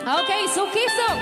Okay, so kisok.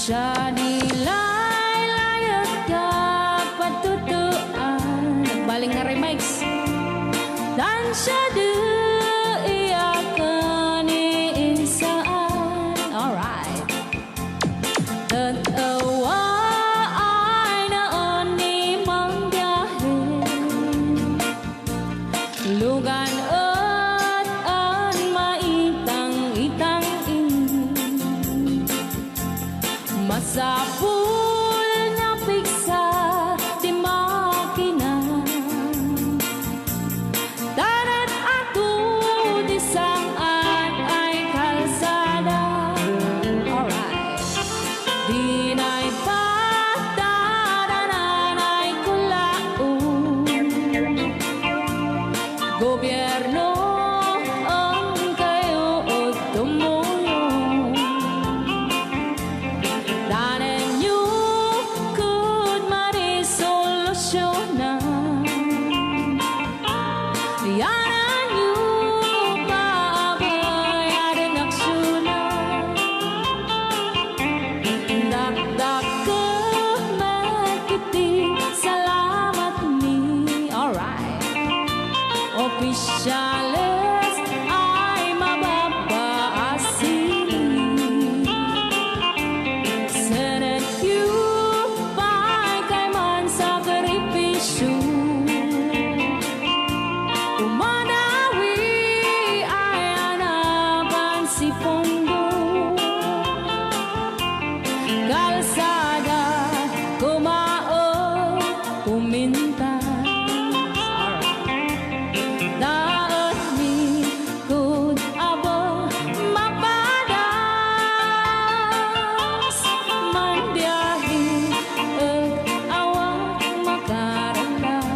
Siya nilay-layat ka patutuan. Nagbaling nga remix. Dan siya iyakan iinsaan. Alright. Tatawa ay naon ni mang biyahe. Lugan at an maitang-itang masapul na piksa di makina. Darat ato di saan ay kalsada. Alright. Di na'y patadanan ay kulaon. Gobyerno ang kayo o tumulong. Danan nyo could marisolusyonan. Yanan nyo paabayan aksyonan. Dakdak ka magkiti, salamat ni. Alright. Opisyales ay mababaasin. Senate you kay man sakripisyo. Umanawi ay anaban si Pondo. Kalsada kumao kuminta. Daan mi kud abo mapadas man biyahe at awak makaratan.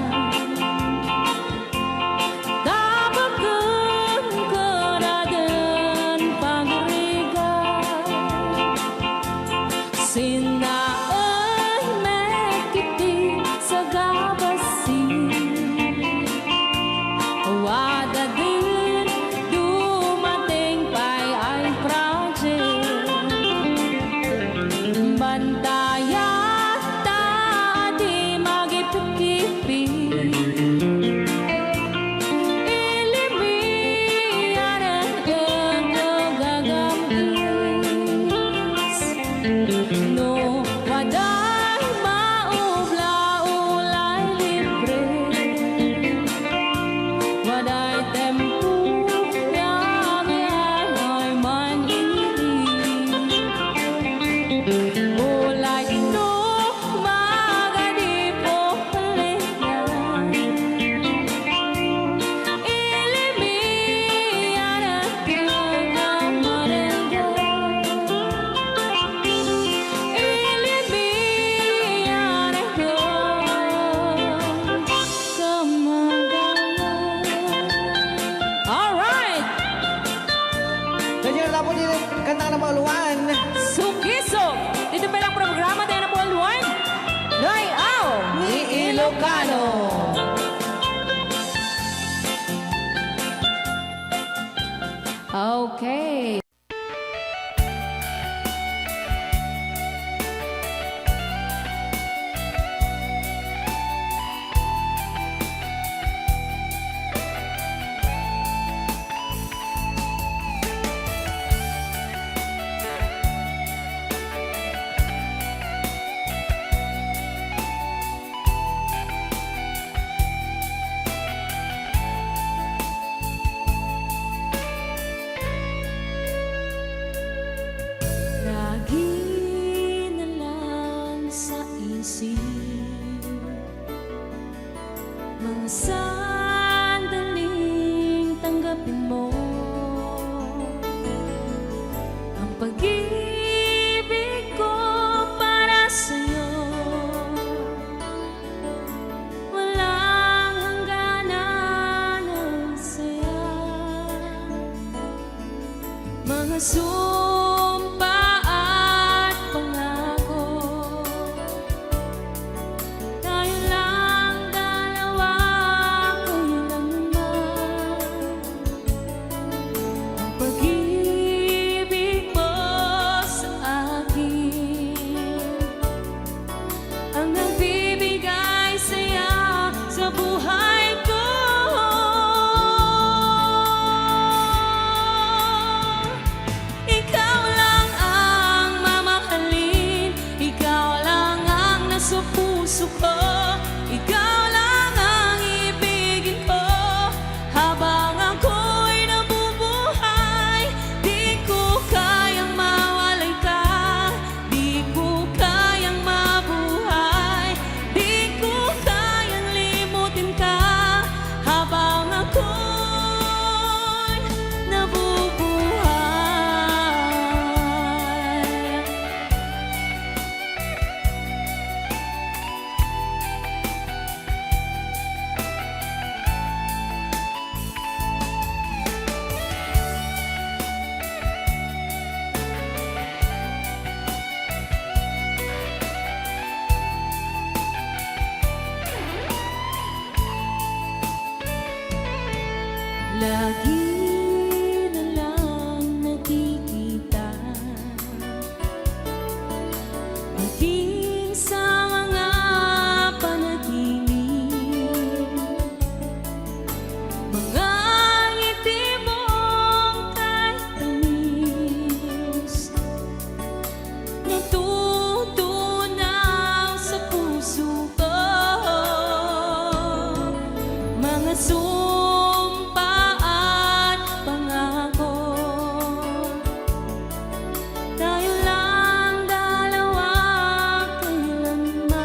Tabagan ka na din pagrigat. Sinaan mekiti sa gabasin. Wada din dumating pa'y ay project. Bantayat ta di magipikipi. Ilimiyan ang gagamis. No, waday maubla-ulay libre. Waday tempo yang ay man ini. Ulay no magadi po palihan. Ilimiyan ang kagamarenga. Ilimiyan ang kamagalan. Alright! Ganyan na po din kanta ng Pauluan. Sukiso! Dito pa lang programa tayo na buwan luwan. Layaw ni Ilocano. Okay. Mga sandaling tanggapin mo ang pag-ibig ko para sa'yo. Walang hangganan ng saya. Mga sumpa at pangako, tayo lang dalawa kailanman. Ang pag-ibig mo sa akin ang nagbibigay saya sa buhay ko. Ikaw lang ang mamahalin, ikaw lang ang nasa puso ko, ikaw lang ang ibigin ko habang ako'y nabubuhay. Di ko kayang mawalay ka, di ko kayang mabuhay, di ko kayang limutin ka habang ako'y nabubuhay. Lagi na lang nakikita, maging sa mga panaginip, mga ngiti mong kahit tamis, natutunaw sa puso ko. Mga sumpa at pangako, tayo lang dalawa kailanman.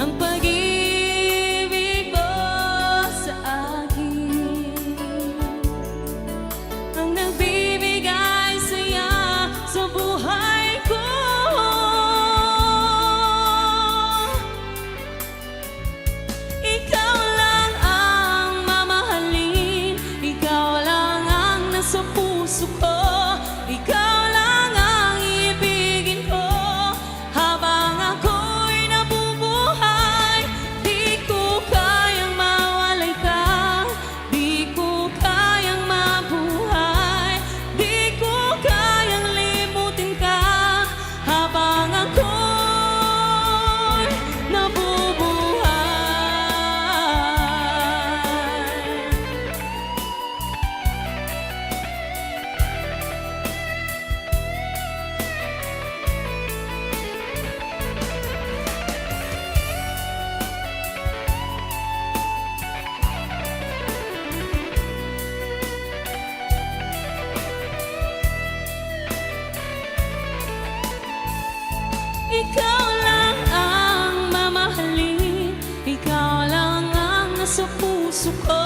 Ang pag-ibig mo sa akin ang nagbibigay saya sa buhay ko. Ikaw lang ang mamahalin, ikaw lang ang nasa puso ko, ikaw lang ang ibigin ko habang ako'y nabubuhay. Di ko kayang mawalay ka, di ko kayang mabuhay, di ko kayang limutin ka habang ako'y nabubuhay. Ikaw lang ang mamahalin, ikaw lang ang nasa puso ko,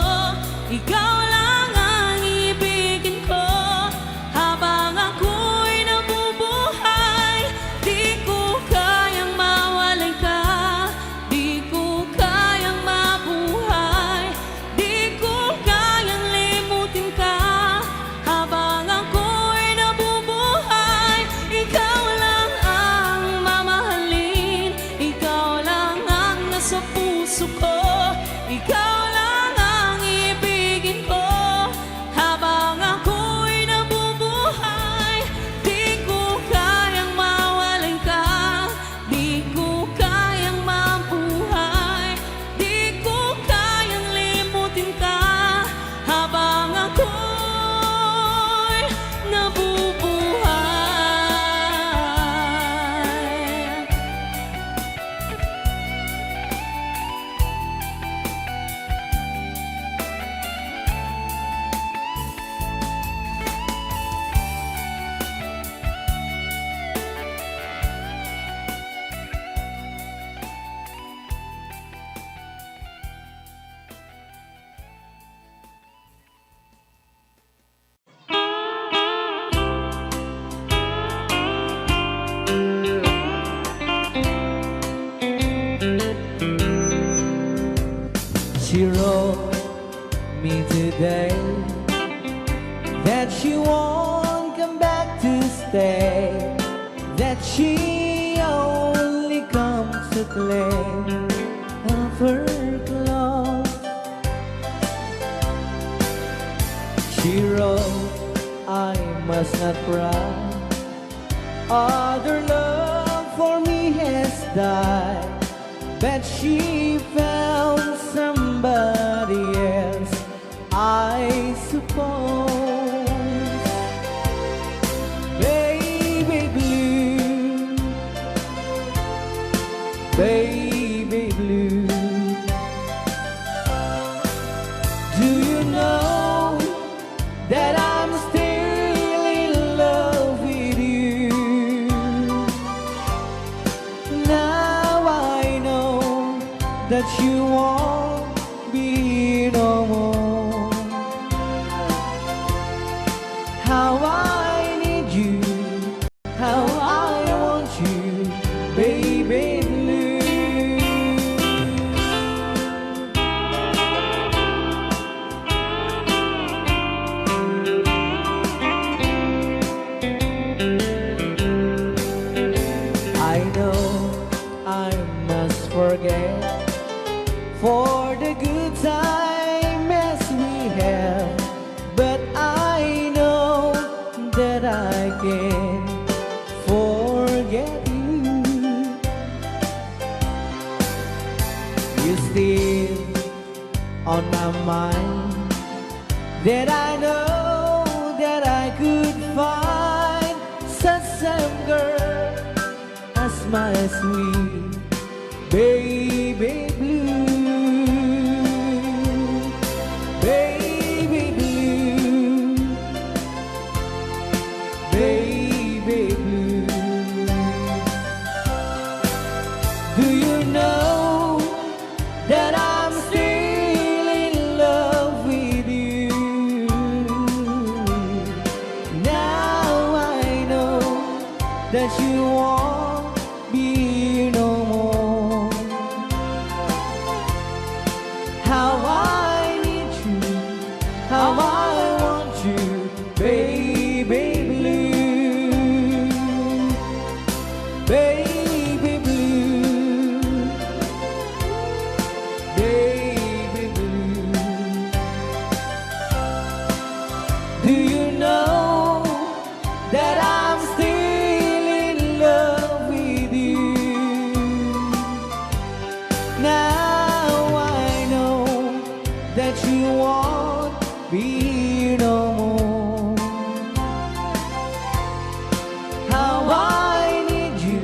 ikaw lang ang ibigin ko habang ako'y nabubuhay. Di ko kayang mawalay ka, di ko kayang mabuhay, di ko kayang limutin ka habang ako'y nabubuhay. Ikaw lang ang mamahalin, ikaw lang ang nasa puso ko, ikaw lang ang ibigin She wrote me today that she won't come back to stay, that she only comes to claim of her clothes. She wrote, I must not cry, other love for me has died, but she found somebody else, I suppose. Baby blue, baby blue, do you know that I'm still in love with you? Now I know that you won't be no more. How I need you, how I want you, baby blue. I know I must forget for the good time as we have, but I know that I can forget you. You still on my mind, that I know that I could find such a girl as my sweet baby blue, baby blue, baby blue. Do you know that I'm still in love with you? Now I know that you won't be no more. How I need you, how I want you, baby blue, baby blue, baby blue. Do you know that I'm still in love with you? Now I know that you won't be no more. How I need you,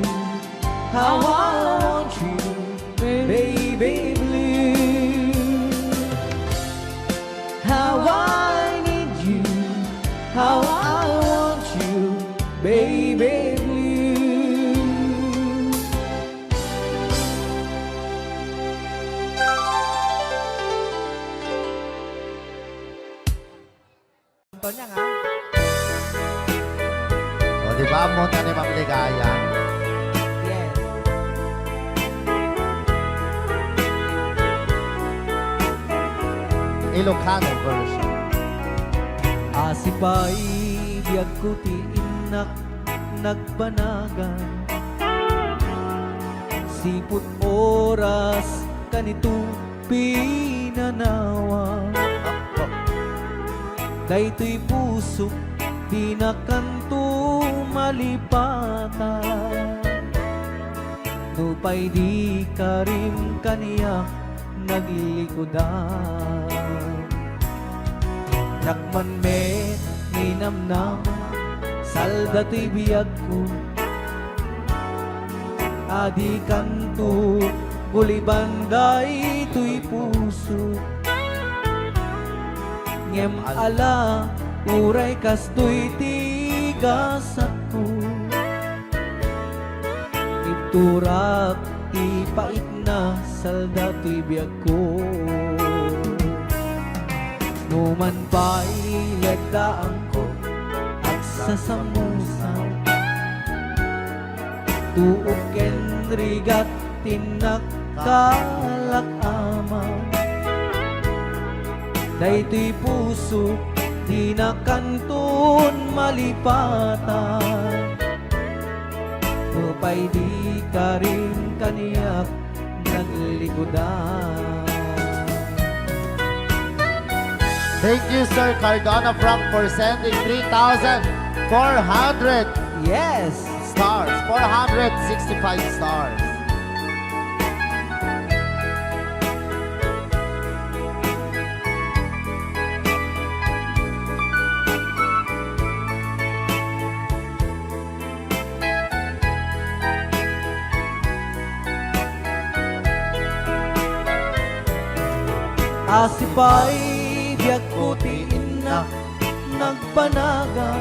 how I want you, baby blue. How I need you, how I want you, baby blue. Tonnya nga. O, di ba? Monta ni Ma'am Ligaya. Yes. Ilocano version. Asipay biyag ko ti inak nagbanagan, siput oras kanito pinanawa. Daytoy puso di na kanto malipatan, nupay di karim kaniya naglikodan. Nakman me ninamnam salda to'y biyag ko, adi kanto bulibanday to'y puso. Ngem ala uray kastoy tigas ako, iturak ipait na salda to'y biyag ko. Numan pa'y lagdaan ko at sa samusa, tuok ken rigat tinakkalak ama. Daytoy puso di na kantun malipatan, mapay di ka rin kaniyak naglikodan. Thank you, Sir Cardona Frank, for sending 3,400 Yes! stars. 465 stars. Asipay biyak ko tiin na nagpanaga,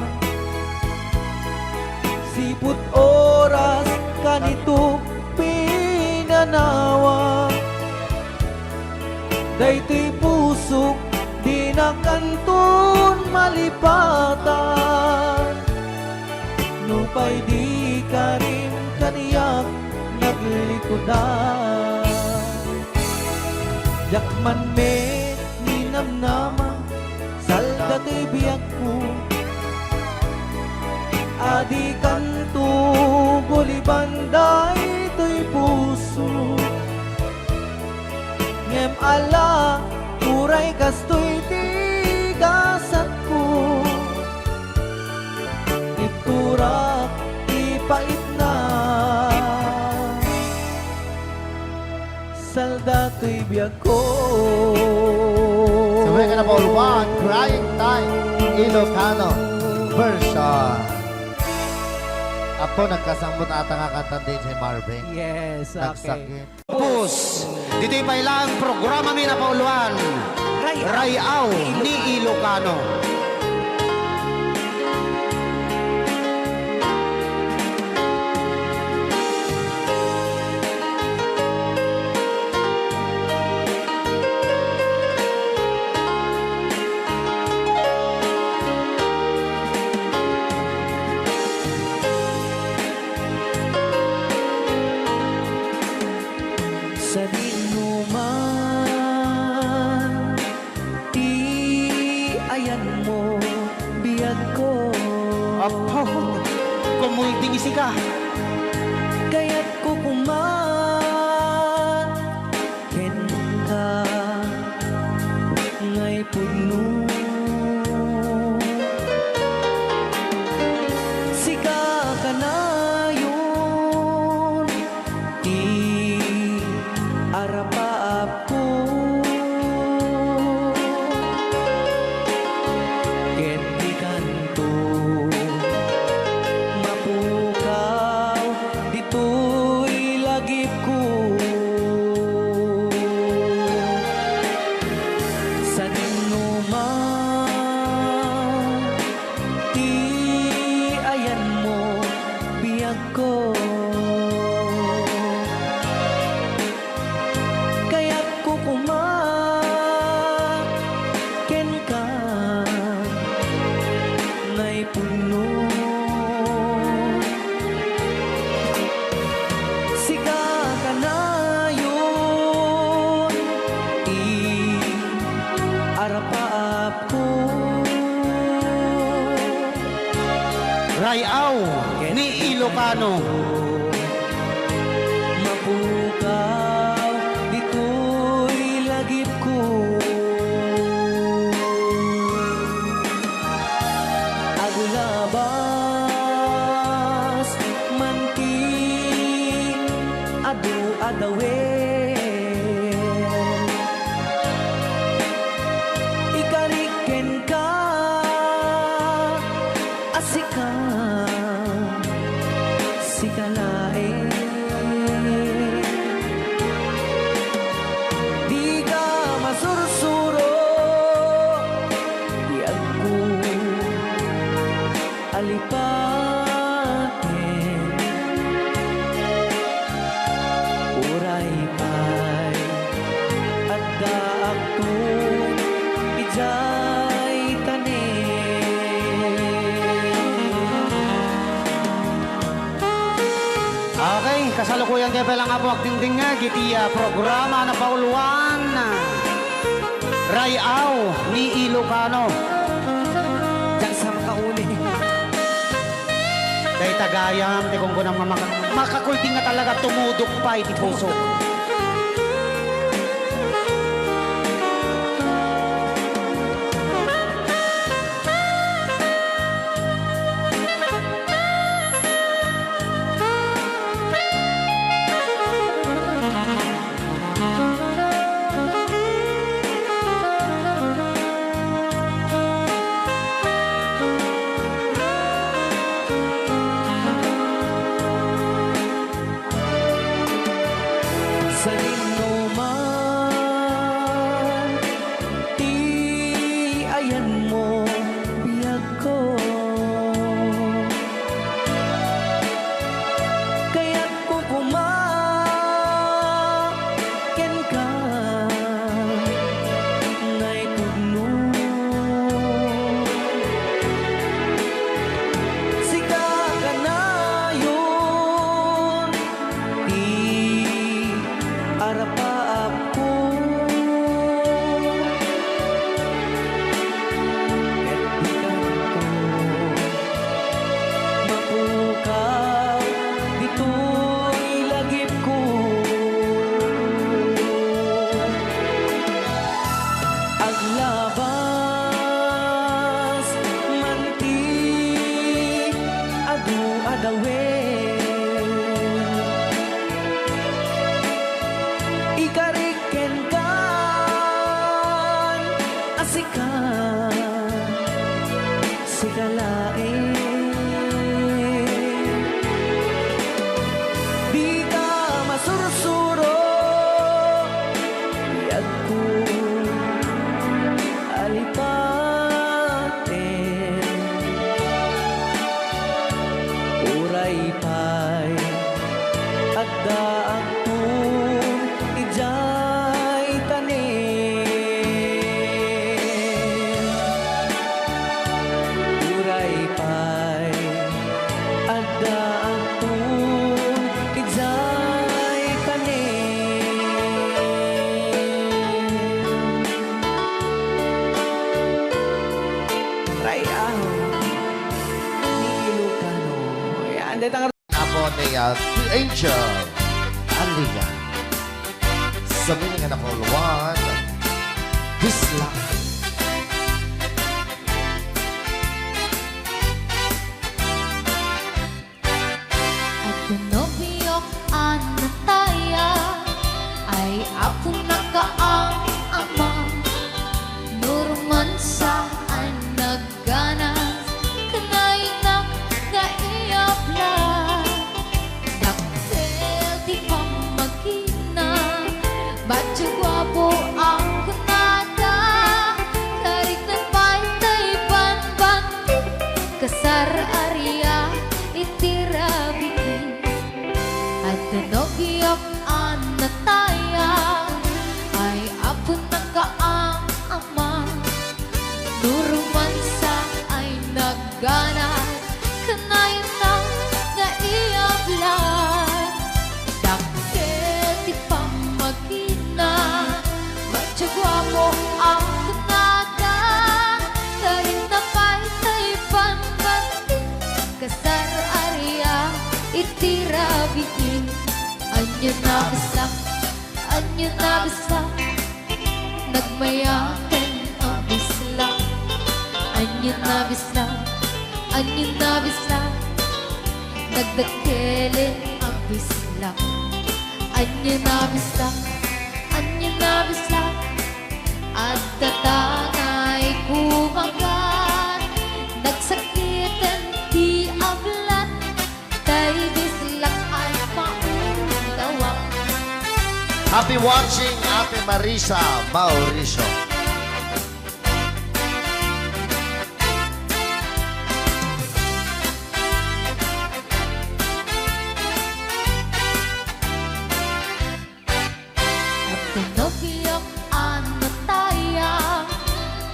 siput oras kanito pinanawa. Daytoy pusok di na kantun malipatan, nupay di ka rin kaniyak naglikodan. Jakman me ninamnama saldati biyak ko, adi kanto bulibanday to'y puso. Ngem ala uray kastoy tigasat ko, iturak ipait na saldato'y biyak ko. Sabay ka na po, one, Crying Time, Ilocano version. Apo, nagkasambot ata nga kantang din si Marvin. Yes, okay. Nagsakit. Pus, dito'y pailang programa mi na pauluan. Rayaw ni Ilocano. Sa dinuman, di ayan mo biyag ko. Apo, kumulting isi ka. Kaya't ko ken ka ngay puno. Sika ka na yun, di arapaap ko. Ken di kanto mapukaw, dito'y lagip ko. Sa dinuman, di ayan mo biyag ko. Kaya't ko ken ka ngay puno. Sika ka na yun, arapaap ko. Rayaw ni Ilocano. Mapukaw, dito'y lagip ko. Agulabas, manting, adu-adawen. Ikariken ka, asika, sikalae. Di ka masursuro, biyag ko alipatin. Uray pa'y at daak to ijay tanin. Okay, kasalukuyan kayo lang nga po agdingding nga gitiya programa na pauluan. Rayaw ni Ilocano. Diyan sa makauli. Kay tagayam, di kung kunang makakulting nga talaga tumudok pa iti puso. Sa man, ti ayan mo biyag ko. Kaya't kukumaken ka nga'y tugno. Sika ka na yun, ti arapaap ko. Mapukaw dito'y lagip ko. Aglabas manti adu adawe. Ikariken kan asikan sikalae. Di ka masursuro biyag ko alipaten. Uray pa'y adda ako ijay tanin. Uray pa'y adda ako ijay tanin. Rayaw ni Ilocano. Yan, dito ang Ako ni The Angel. Aliga. Sa meaning na pauluan. Bisla. At nobyo ang nataya ay ako nakaang ama. Nurman saan nagganas kanay na naiyapla. Daktel di pa magina badyo gwapo ang kunada. Tarik ng pantay panbanti kasar area itirabi. At nobyo ang nataya ay ako nakaang ama. Nuruman sa ay naggana kanayon ng naiyablan. Dakkel di pa magina matsagwa mo ang kunada. Tarin na pa'y panbanti kasar area itirabiin. Anyo na bislang nagmayakan ang bislang. Anyo na bislang nagdakkelin ang bislang. Anyo na bislang at tatangay kumagat. Nagsakitan di ablan tay bislang ay paundawak. Happy watching, Ate Marisa Mauricio. At tinobiyok ang nataya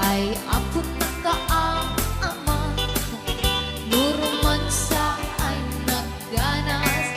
ay ako nakaang ama. Nuruman sa ay nagganas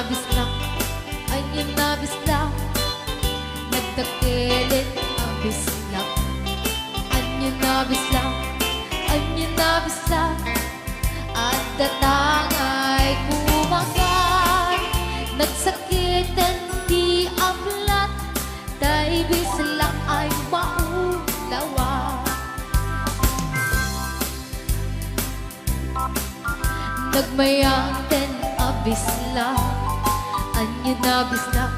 bislang, anyo na bislang, nagtakilit ang bislang, anyo na bislang, anyo na bislang, at datang ay kumakan, nagsakitan di ablat, tay bislang ay maulawa. Nagmayang ten abisla, anyo na bisla,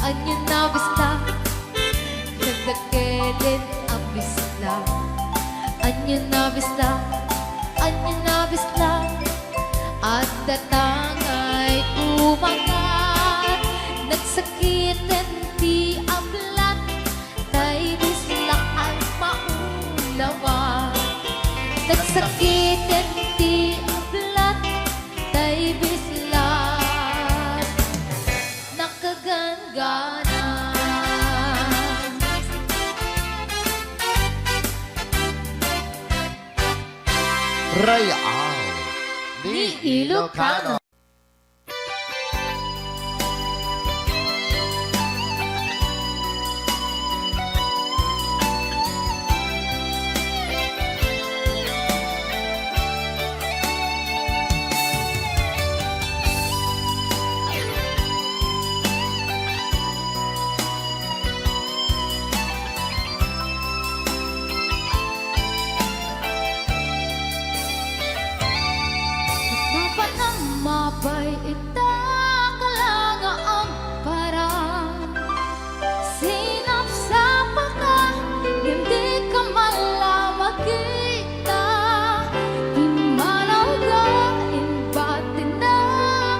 anyo na bisla, nagdakelin abisla, anyo na bisla, anyo na bisla, at datang ay kumagat, nagsakitin di ablat, tay bisla ay maulawa, nagsakitin di ablat, tay bisla, nakagangana. Rayaw ni Ilocano. Mapay ita kalanga ang parang sinap sa paka, hindi ka malamag kita, himalaw ka imbatin na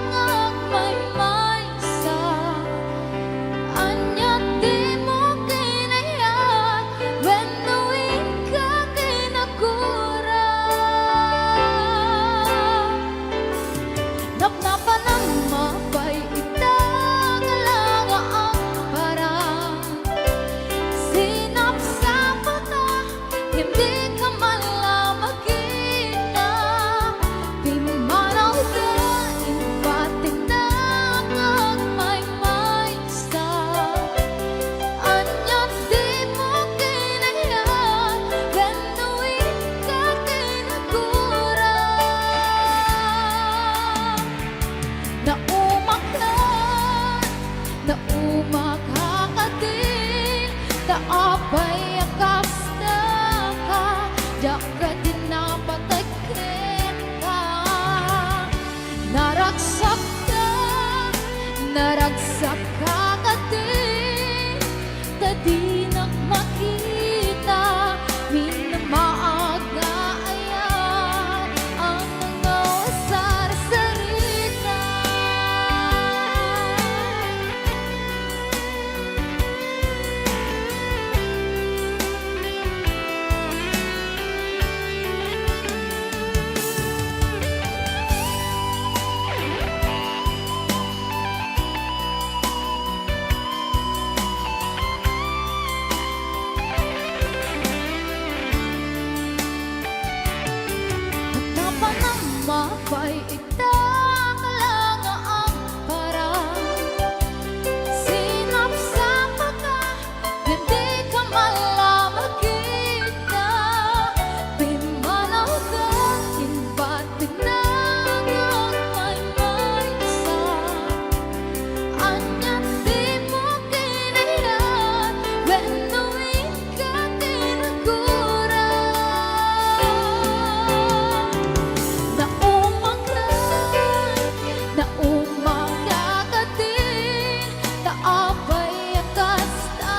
ang may sa anya di mo kinaya, when the wind ka kinagura. Napnapan ang mapay ita kalanga ang parang sinap sa pata, hindi ka malamag kita, pimanaw ka impating na ang may sa anya di mo kinaya, ganuin ka kinagura. Naumakakadin, taapay akas na ka, jaka din napatagin ka, naragsak ka kadin, tadi nakmakita, minamaag na ayan, ang mga wasar-sarita. Hanapan ng mapay ita kalanga ang parang sinap sa paka, hindi ka malamag kita, pimanaw ka imbatin na ang may sa anya di mo kinaya, when the wind ka kinagura. Naumakakadin, taapay akas na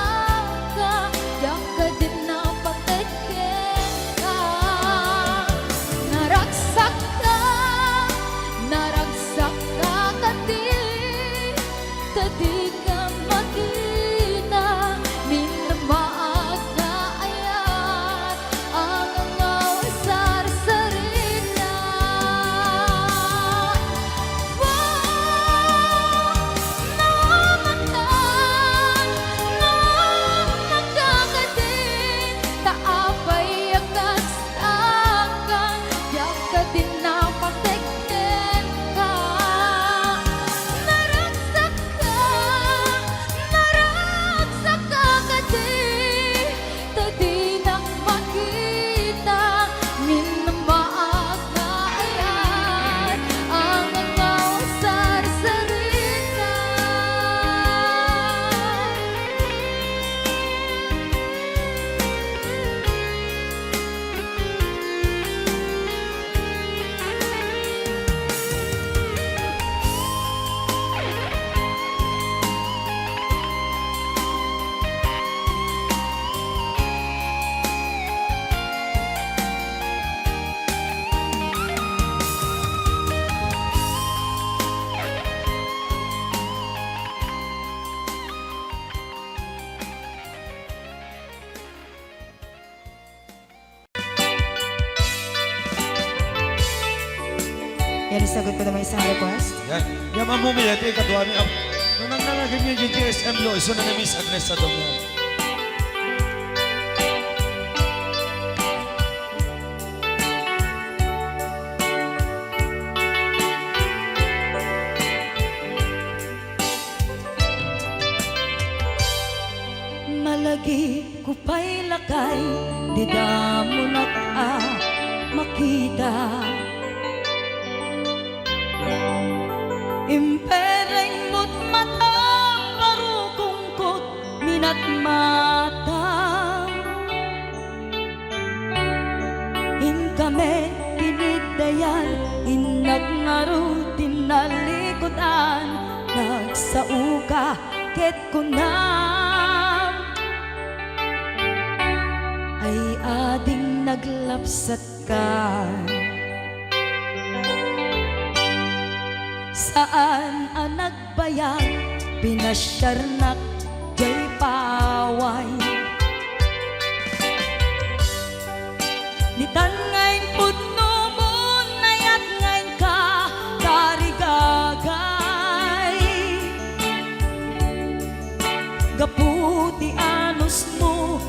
ka, jaka din napatagin ka, naragsak ka kadin, tadi ka makita, minamaag na ayan, ang mga wasar-sarita. Nakakadin, taapay akas ka, jaka din napatagin ka, isagot ko naman isang request. Yan. Yan mamumili. Ito yung kadwa niya. Nung nanganagin niyo yung GSM lo, iso na na-miss Agnes sa dong yan. Malagi ko pa'y lakay, di mo makita. Impereng mo't mata, parukungkot, minat mata. In kami, tinidayan, inagnaro, tinalikutan, nagsauka, ket kunam. Ay ading naglapsat ka. Saan ang nagbayag, pinasyarnak, jay paway. Nitan ngayon pudno mo, nayat ngayon ka, karigagay. Gaputi anos mo,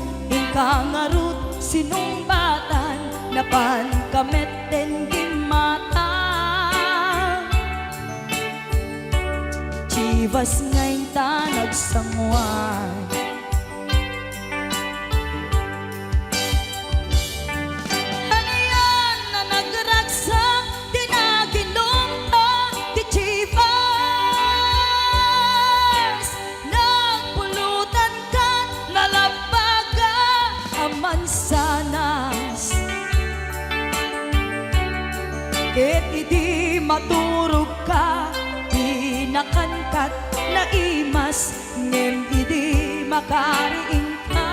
kangarut sinumbatan, napan kamet den mata. Chivas ngayon ta nagsangwan. Ano yan na nagragsak, di naginom ta, di Chivas. Nagpulutan ka, nalabaga, mansanas. Ket idi maturog ka, pinakankat na imas, ngem idi makariing ka.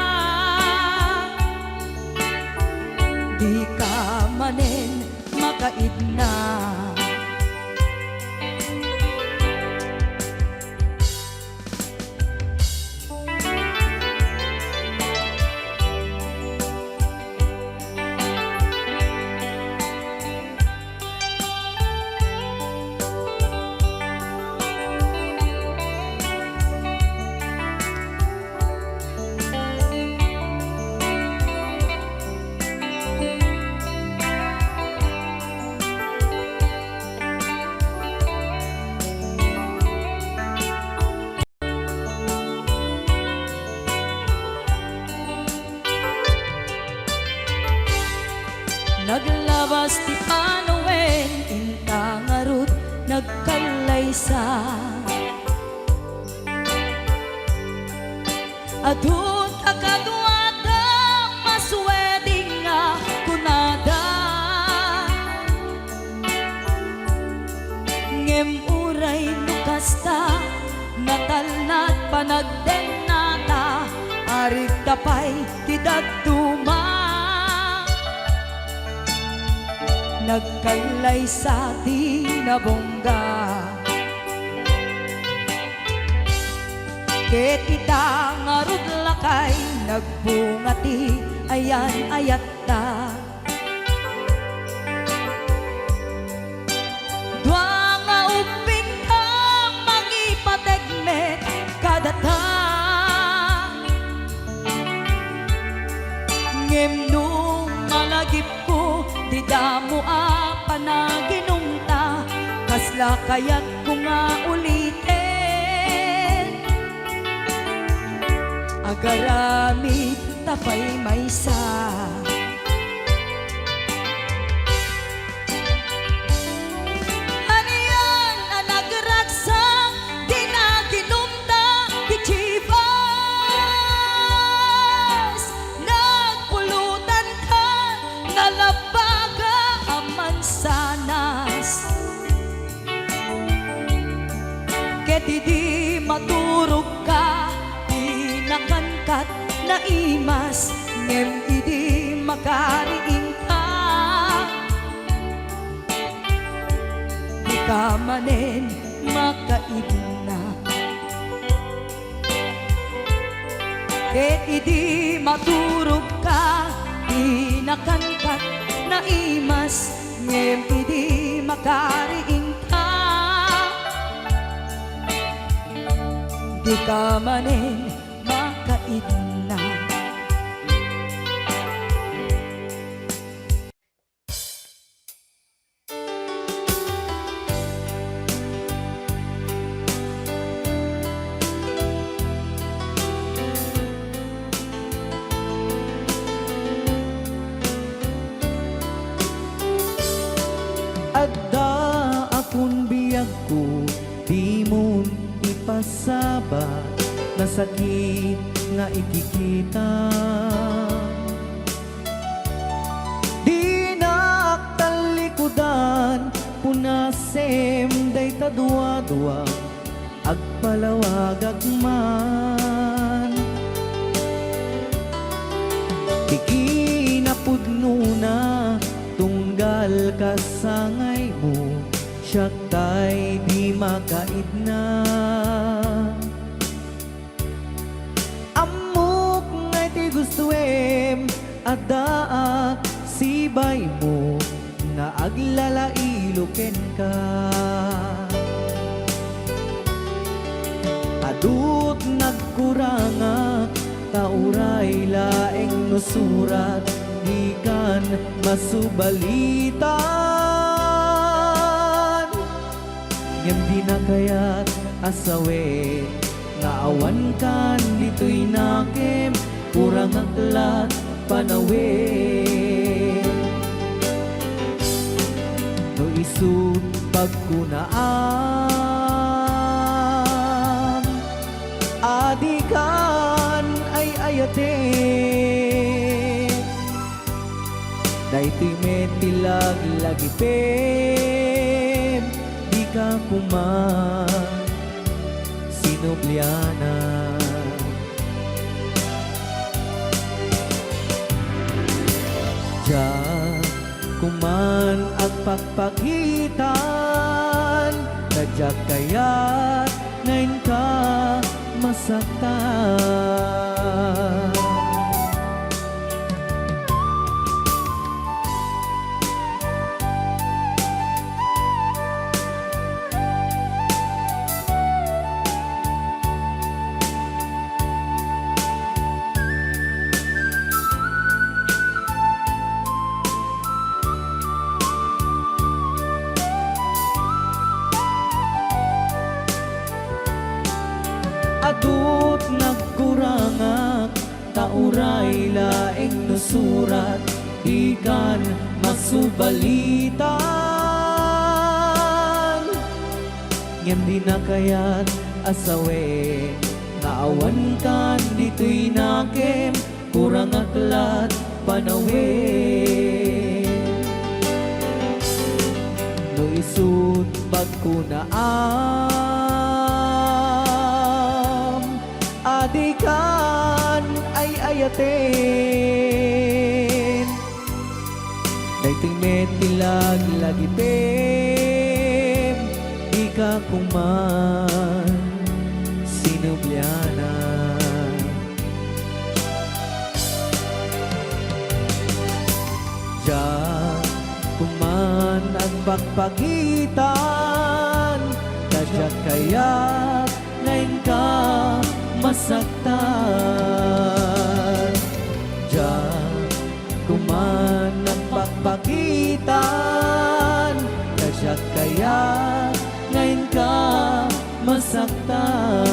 Di ka manen makaidna. Naglabas ti panawen, intangarut, nagkalaysa. Adun akadwada, masweding nga kunada. Ngem uray nukasta, natalnat panagden nata, arig tapay tidak tuma. Nagkailay sa tinabongga. Ket ita ngarud lakay, nagbungati, ayan ayat ta. Dua nga uping ka, mangipategmet kadata. Ngem nung malagip ko, di damo panaginumta, kasla kaya't ko nga ulitin. Agaramit tapay maysa. Ano yan ang nagragsak, di naginumta, di Chivas. Nagpulutan ka, nalabaga ang mansanas. Ket di maturog ka, pinakankat na imas, ngem idi makariing ka. Di ka manen makaidna. Ket idi maturog ka, pinakankat na imas, ngem idi makariing di ka manin makaidna. Adda akong biyag ko, di mo ipasabat na sakit nga ikikita. Di naktalikudan, punasem day tadwa-dwa, agpalawag agman. Di kinapudno na, tunggal kasangay mo, siya tay di makaidna. Amok ngay ti gustuem, adaak sibay mo, na aglalailuken ka. Adut nagkuranga, tauray laeng nusurat, ikan masubalitan. Ngem di na kaya't asawe, nga awan kan dito'y nakem, kurang aklat panawe. No isut pagkunaan, adikan ay ayate. Daytoy metilag lagi pem, di ka kuman sinubliana. Diyan kuman ang pagpagitan, tadyak kaya't ngayon ka masaktan. Adut nagkurangak, tauray laeng nusurat, ikan masubalitan. Ngem di na kaya't asawe, nga awan kan dito'y nakem, kurang aklat panawe. No isut pagkunaan, adikan ay ayaten. Daytoy metilag lagi pem, di ka kuman sinubliana. Diyan kuman ang pagpagitan, kadyak kaya't ngayon ka masaktan. Diyan kuman ang pagpagitan, kadyak kaya't ngayon ka masaktan.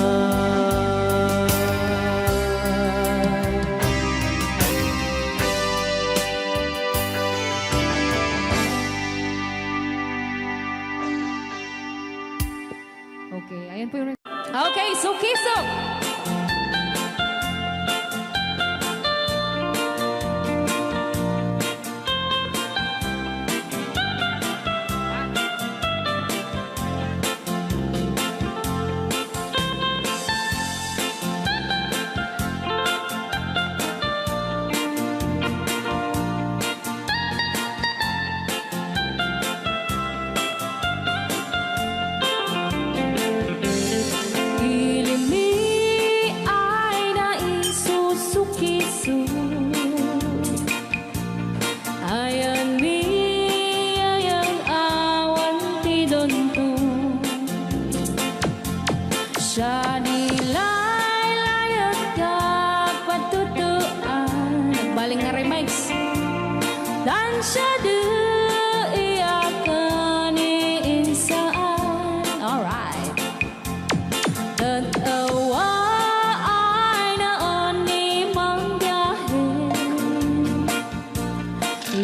Okay, ayan po yung... Okay, Sukisok! Layat kag patutuan. Nagbaling nga remix. Tansya de iyakan iinsaan. Alright. Tatawa ay naon ni manggahin.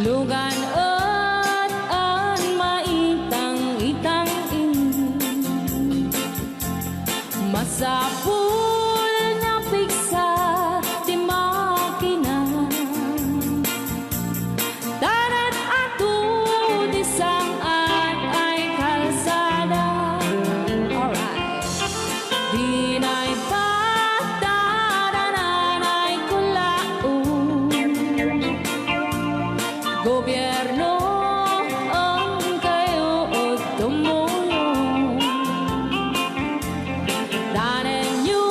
Lugan at an maitang-itang ini. Masapul na piksa di makina. Darat ato di saan ay kalsada. Alright. Di na'y patadanan ay kulaon. Gobyerno ang kayo o tumulong. Danan nyo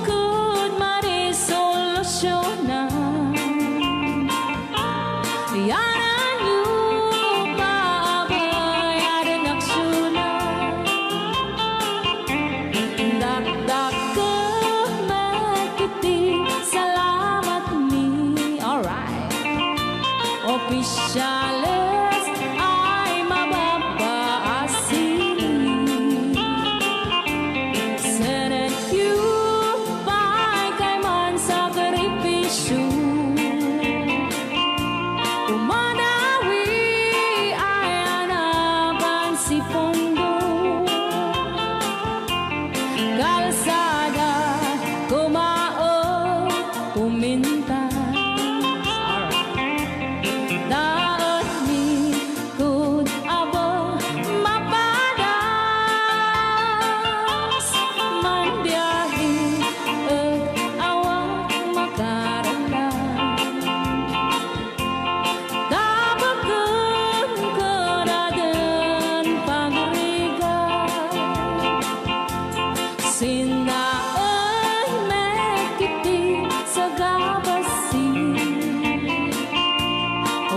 kud marisolusyonan. Yanan nyo paabayan aksyonan. Dakdak ka magkiti, salamat mi. Alright. Opisyales ay mababaasin. Senate you pa'y kay man sakripisyo. Umanawi ay anapan si Pondo. Kalsada, kumaon, pumintas. Daot ni kud abo mapadas. Manbiyahe ug awang makaratan. Dabagan kadaden pagrigan. Sinaon mekiti sa gabasin.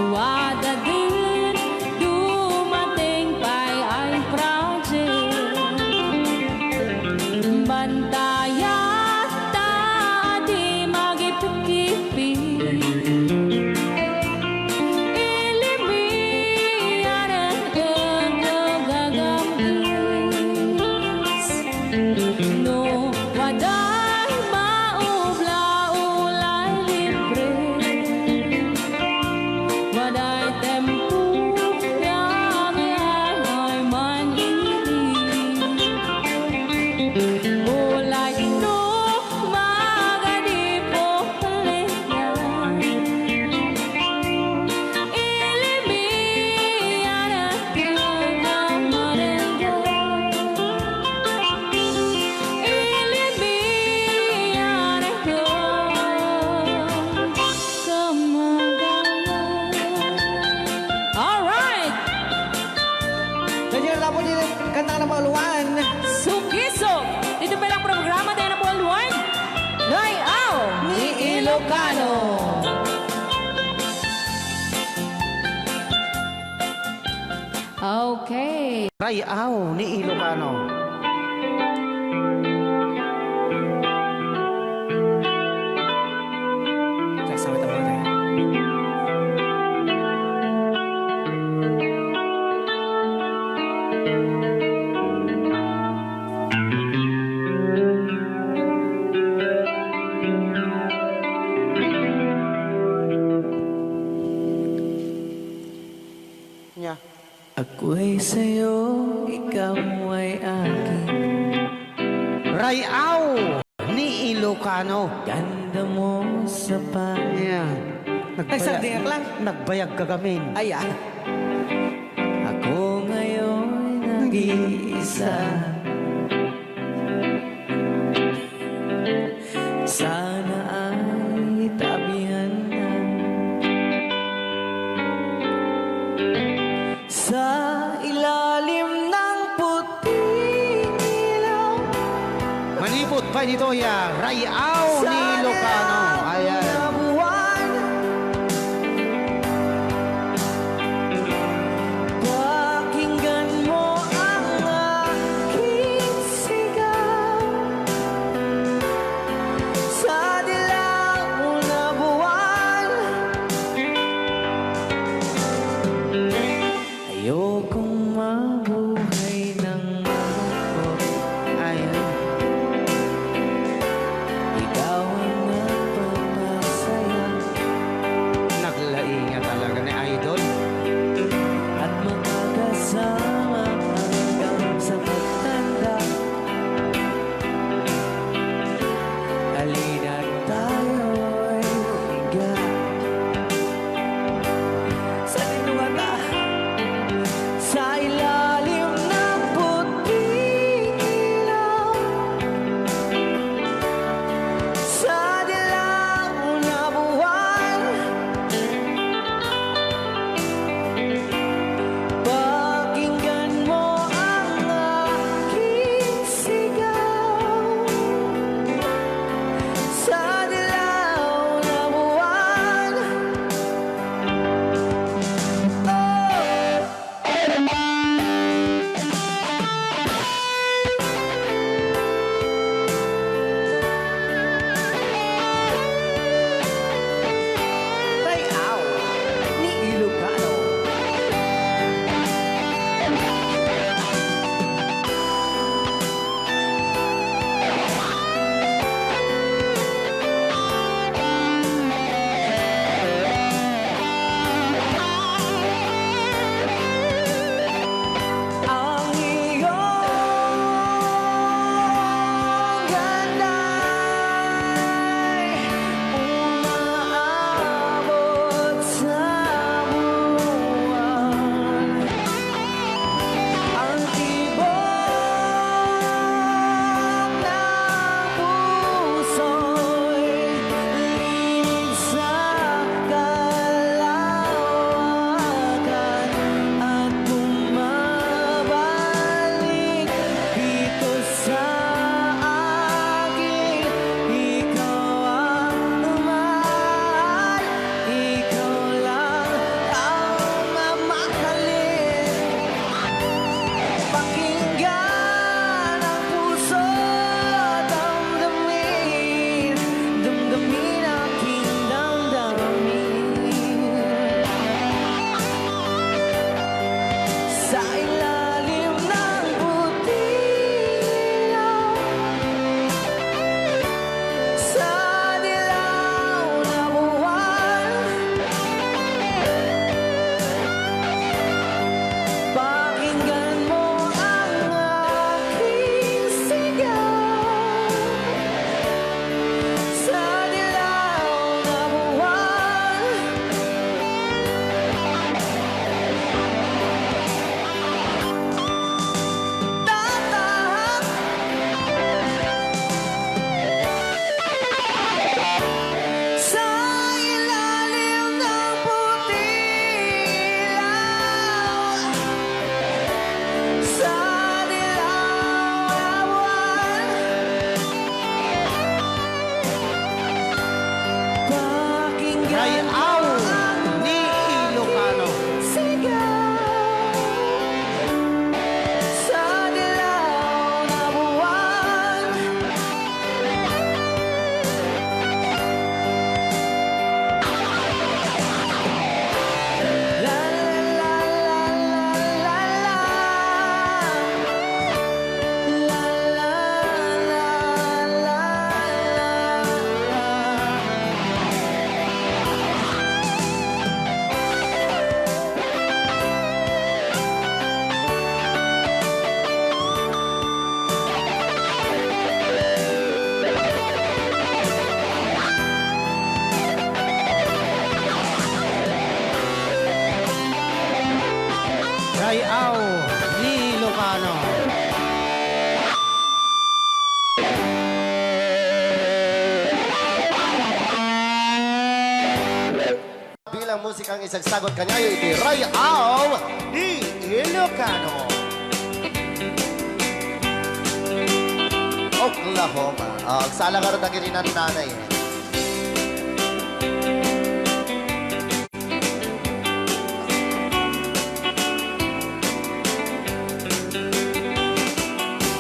Wada din dumating pa'y ay project. Bantayan ta di magipikipi. Ilimian ang gagamis. No waday maubla-ulay libre. Waday tempo yang ay manili. Ulay no magadipo liyan. Ilimian ang gagamarenggan. Ilimian ang gagamarenggan. Alright! Nandiyan na po din kanta ng Pauluan. Sugisog! Dito pa lang programa tayo na Paul Juan. Layaw ni Ilocano. Okay. Rayaw ni Ilocano. Kasama ito muna. Nya. Ako'y sa'yo, ikaw ay akin. Rayaw ni Ilocano. Ganda mo sa Yan. Ay, sardiyak lang. Nagbayag ka gamin. Ayan. Ako ngayon nag-iisa. Sana ay tabihan na sa ilalim ng puting ilaw. Manipot pa dito ya. Rayaw ni Ilocano. Ayan. Na buwan. Pakinggan mo ang aking sigaw. musikang isagsagot kanyayo iti Rayaw ni Ilocano. Oklahoma. Agsala ka rin na gininan nanay.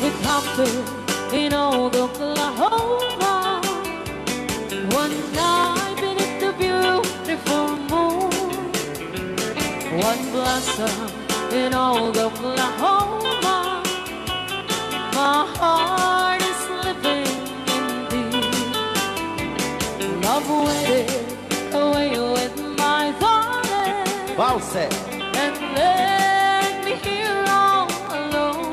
It happened in old Oklahoma. One night beneath the beautiful moon. One blossom in old Oklahoma. My heart is living indeed. Love waited away with my darling. Valse. And left me here all alone.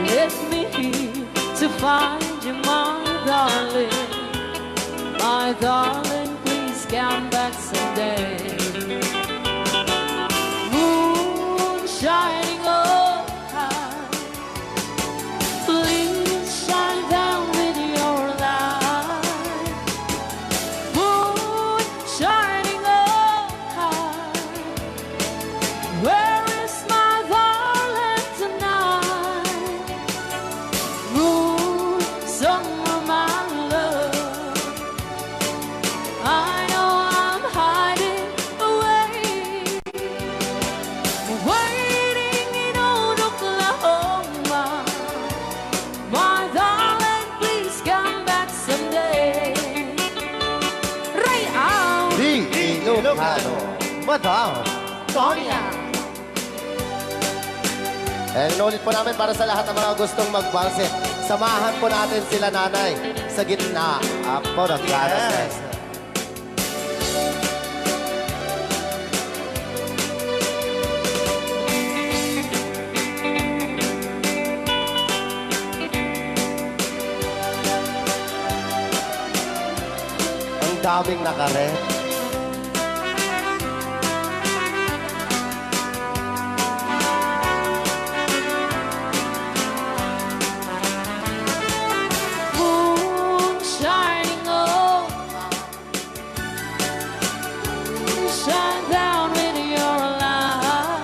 Left me here to find you, my darling. My darling, please come back someday. Moon shining up high, please shine down with your light. Moon shining up high, where is my darling tonight? Moon, summer, my love, I know I'm hiding away, waiting in old Oklahoma. My darling, please come back someday. Rayaw Di Ilocano. Madam Sonia. Inulit po namin para sa lahat ng mga gustong magbalse. Samahan po natin sila nanay sa gitna. Apo ng yes. Ang daming nakaret. Moon shining up, shine down with your light.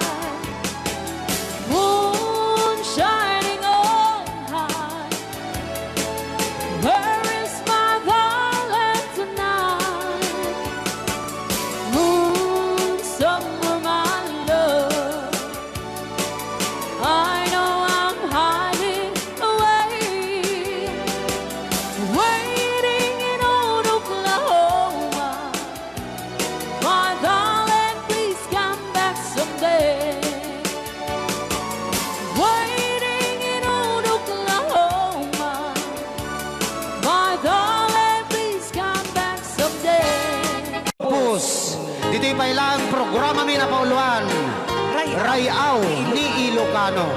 Moon shining up high, where is my darling tonight? Moon, summer, my love, I know I'm hiding away, waiting in old Oklahoma. My darling, please come back someday. Waiting in old Oklahoma. My darling, please come back someday. Pus, dito'y pailang programa mi na pauluan. Rayaw ni Ilocano.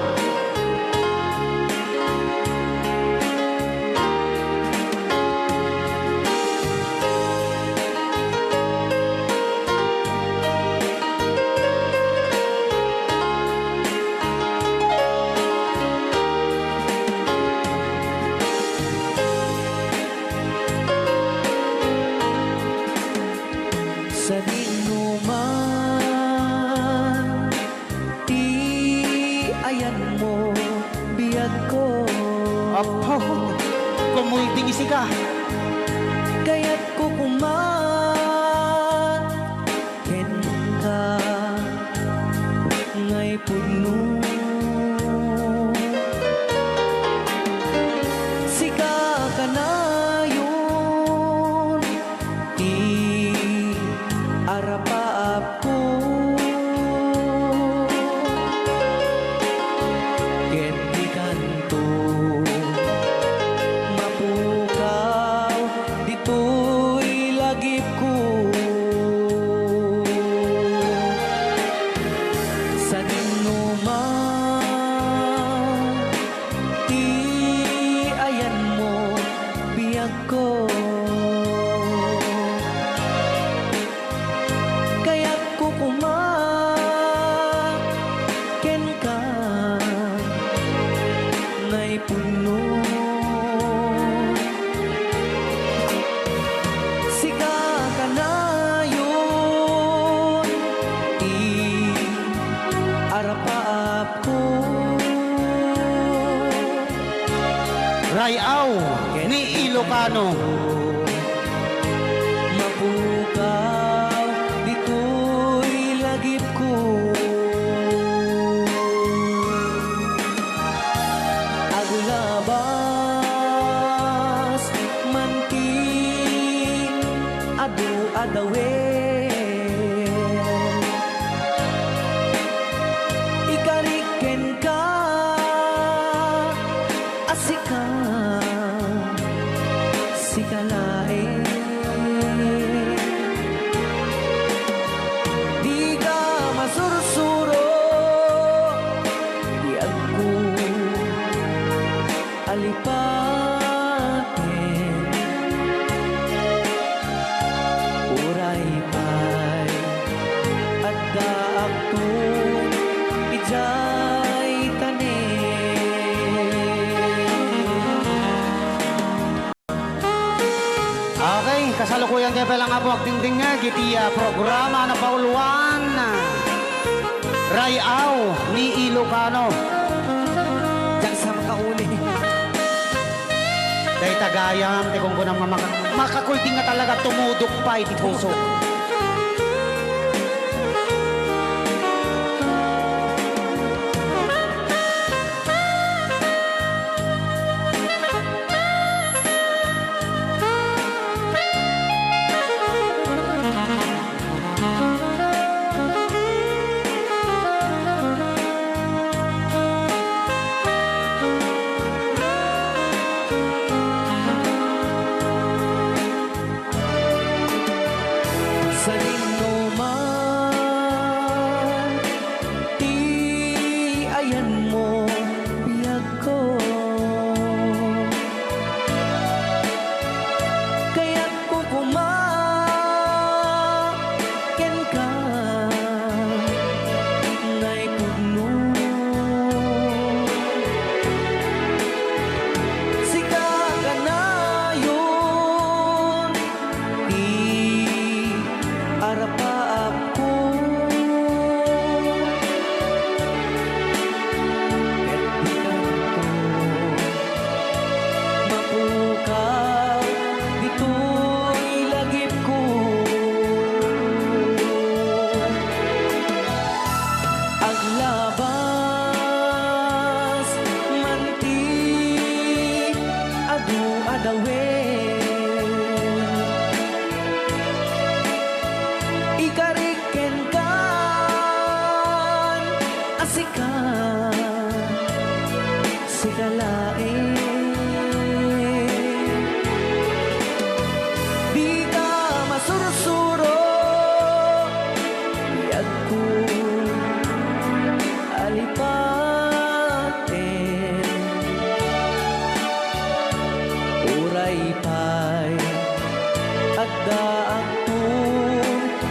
Sa dinuman, di ayan mo, biyag ko. Apo, kumulting isi ka. Kaya't kukuman, ken ka, ngay puno. Sika ka na yun, di arapaap ko. Ken di kanto, mapukaw, dito'y lagip ko. Sa dinuman, di ayan mo, biyag ko. Kaya't kukuman, ken ka, ngay puno. Sika ka na yun, ni Ilocano. Mapukaw, dito'y lagip ko. Aglabas, manting, adu-adawen. Ikariken ka, asika, sikalain. Di ka masursuro, di ako alipatin. Uray pa'y adda ako, ijay tanin. Okay, kasalukuyan kayo palang abo agdingding nga gitiya programa na pauluan. Rayaw ni Ilocano. Diyan sa makauli. Dahil tagayam, di kung kunang makakulting nga talaga tumudok pa iti puso. Sa man, ti ayan mo, biyag ko. Kaya't kukumaken ka, ngay pugno. Sika ka na yun, di arapa ako. Ket di kanto mapukaw, dito'y lagip ko. Aglabas, manti, adu-adawen. Ikariken kan, asika, sikalain. Di ka masursuro, biyag ko alipatin. Uray pa'y adda ako,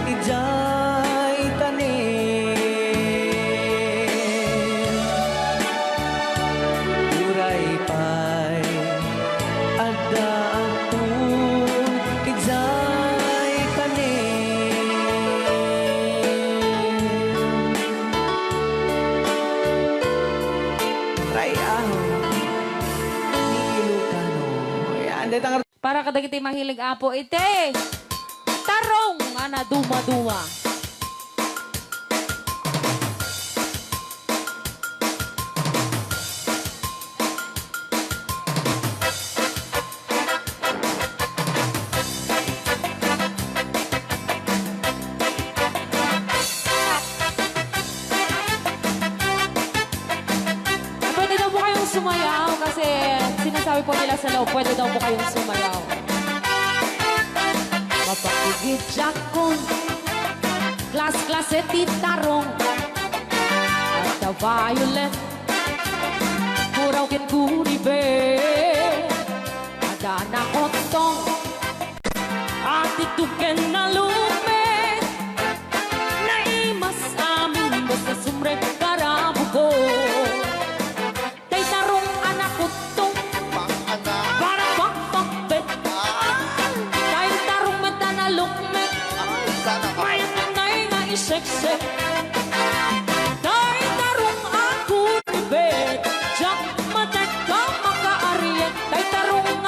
ijay tanin. Uray pa'y adda ako, ijay tanin. Rayaw ni Ilocano. Yan, detang Para kadagiti mahilig apo ite. Tarong ana duma-duma. Pwede daw po kayong sumayaw kasi sinasabi po nila sa loob, pwede daw po kayong sumayaw. Mapakigit jakon, klas-klase titarong, at the violet, kuraw kin kuribe, ada na kotong, at ituken na lume, naimas amin basta sumre karabugo. Tay tarong anak kutong, para pakpakbet, tay tarong mata na lukmet, may tunay na iseksek. Tay tarong ako ni bet, jak matet ka makaariet, tay tarong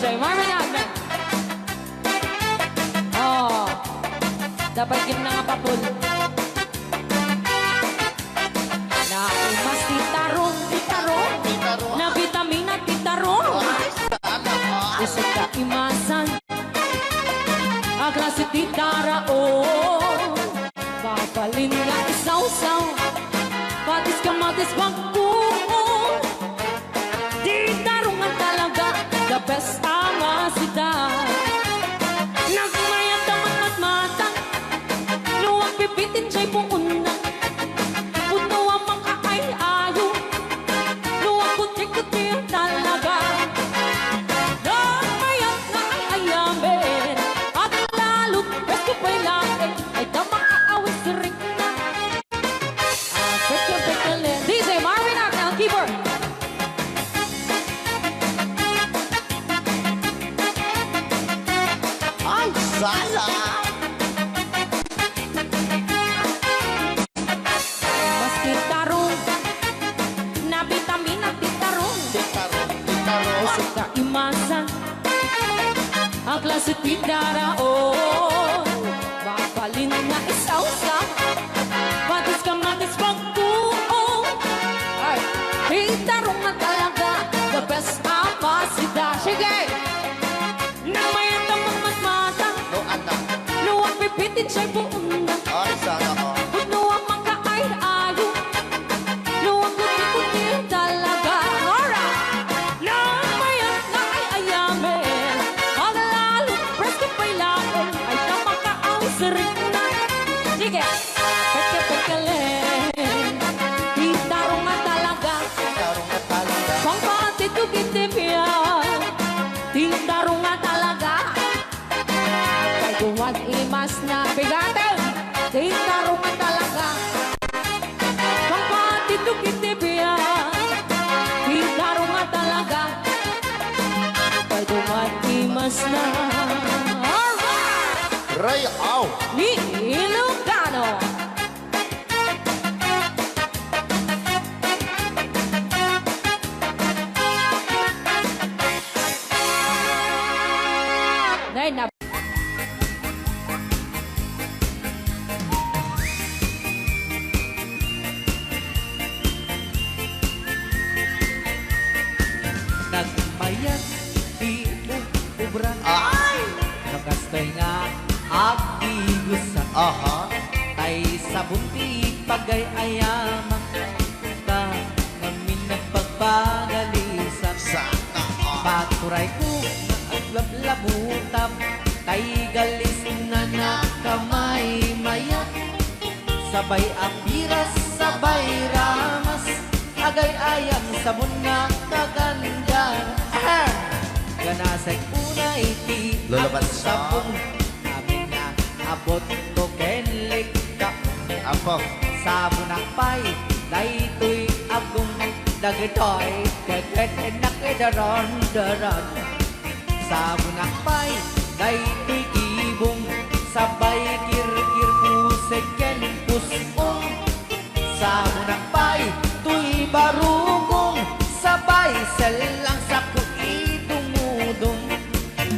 DJ Marvin Agman. Oh, dapat gina nga papul. Na umas titarong, titarong. Na vitamina titarong. Usap ka imasan. Ang klase titara, oh. Papalin nga isaw-saw. Patis ka matis magkuong. Titarong nga talaga. The best ang asida. Nagmayat ang matmata. Luwag pipitin siya'y puuna. Puno ang mga ay-ayo. Luwag kutik-kutik talaga. Nagmayat na ay-ayamin. At lalo't presto pa'y lakin. Ay damang aawis rin na. Pekal-pekalin. DJ Marvin Agman, keyboard. Ay, sala! Mas titarong. Na vitamina titarong. Titaro. Usap ka imasan. Ang klase tindara, oh. Mapalin na isaw-saw. Matis ka matis magbuo. Ay, titarong na talaga. The best ang masida. Sige! Nang mayat ang magmatmata. No, anak. Luwag pipitin siya'y buuna. Ay, sana ko. Puno ang mga ay-ayo. Luwag kuti-kuti talaga. Alright! Nang mayat na ay-ayamin. Ang lalo, presto pa'y lakin. Ay tamang kaawis rin na. Sige! Peke-pekelin. Titarong nga talaga. Titaro na talaga. Kung bakit tukitipya. Titarong nga talaga. Kay duwag imas na bigatin. Titarong nga talaga. Kung bakit tukitipya. Titarong nga talaga. Kay duwag imas na. Alright! Ray, aw! Ni Ilocano. Dahil na Nagmayat di ubra. Ay! Nakastay nga agigusa. Aha. Tay sa bunti pagay ayamang. Ta ngamin nagpagpagalisan. Sana ko. Paturay ko aglab-labutap. Tay galis na nakamay mayat. Sabay apiras, sabay ramas. Agay ayam sabon na kaganda. Ganasay unay ti Lulaban ang siya. sabon. Amin na abot ko kenlik ka. Apo. Sabon akpay, daytoy agong dagitoy. Keket nakidaron-daron. Sabon akpay, daytoy ibong. Sabay kir-kir pusek ken pusong. Sabon akpay, tuy barugong. Sabay selang sa kuidumudong.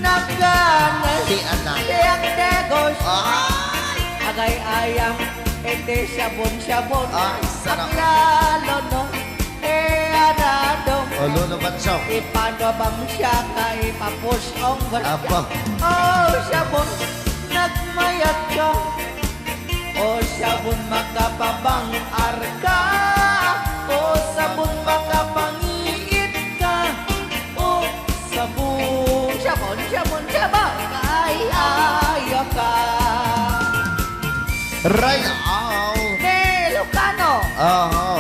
Nagganal, Di anak. diyang negos. Ay! Agay ayam, ete sabon-sabon. Ay, sarap. Ang lalo no, anado. Olo naman siya. Ipano bang siya kay papush ang Apo. Oh, sabon, nagmayat ka. Oh, sabon, makapabang arka. Oh, sabon, makapangiit ka. Oh, sabon, sabon, sabon, sabon. Ay, ayaw ka. Ray, aw! Ilocano. Aha.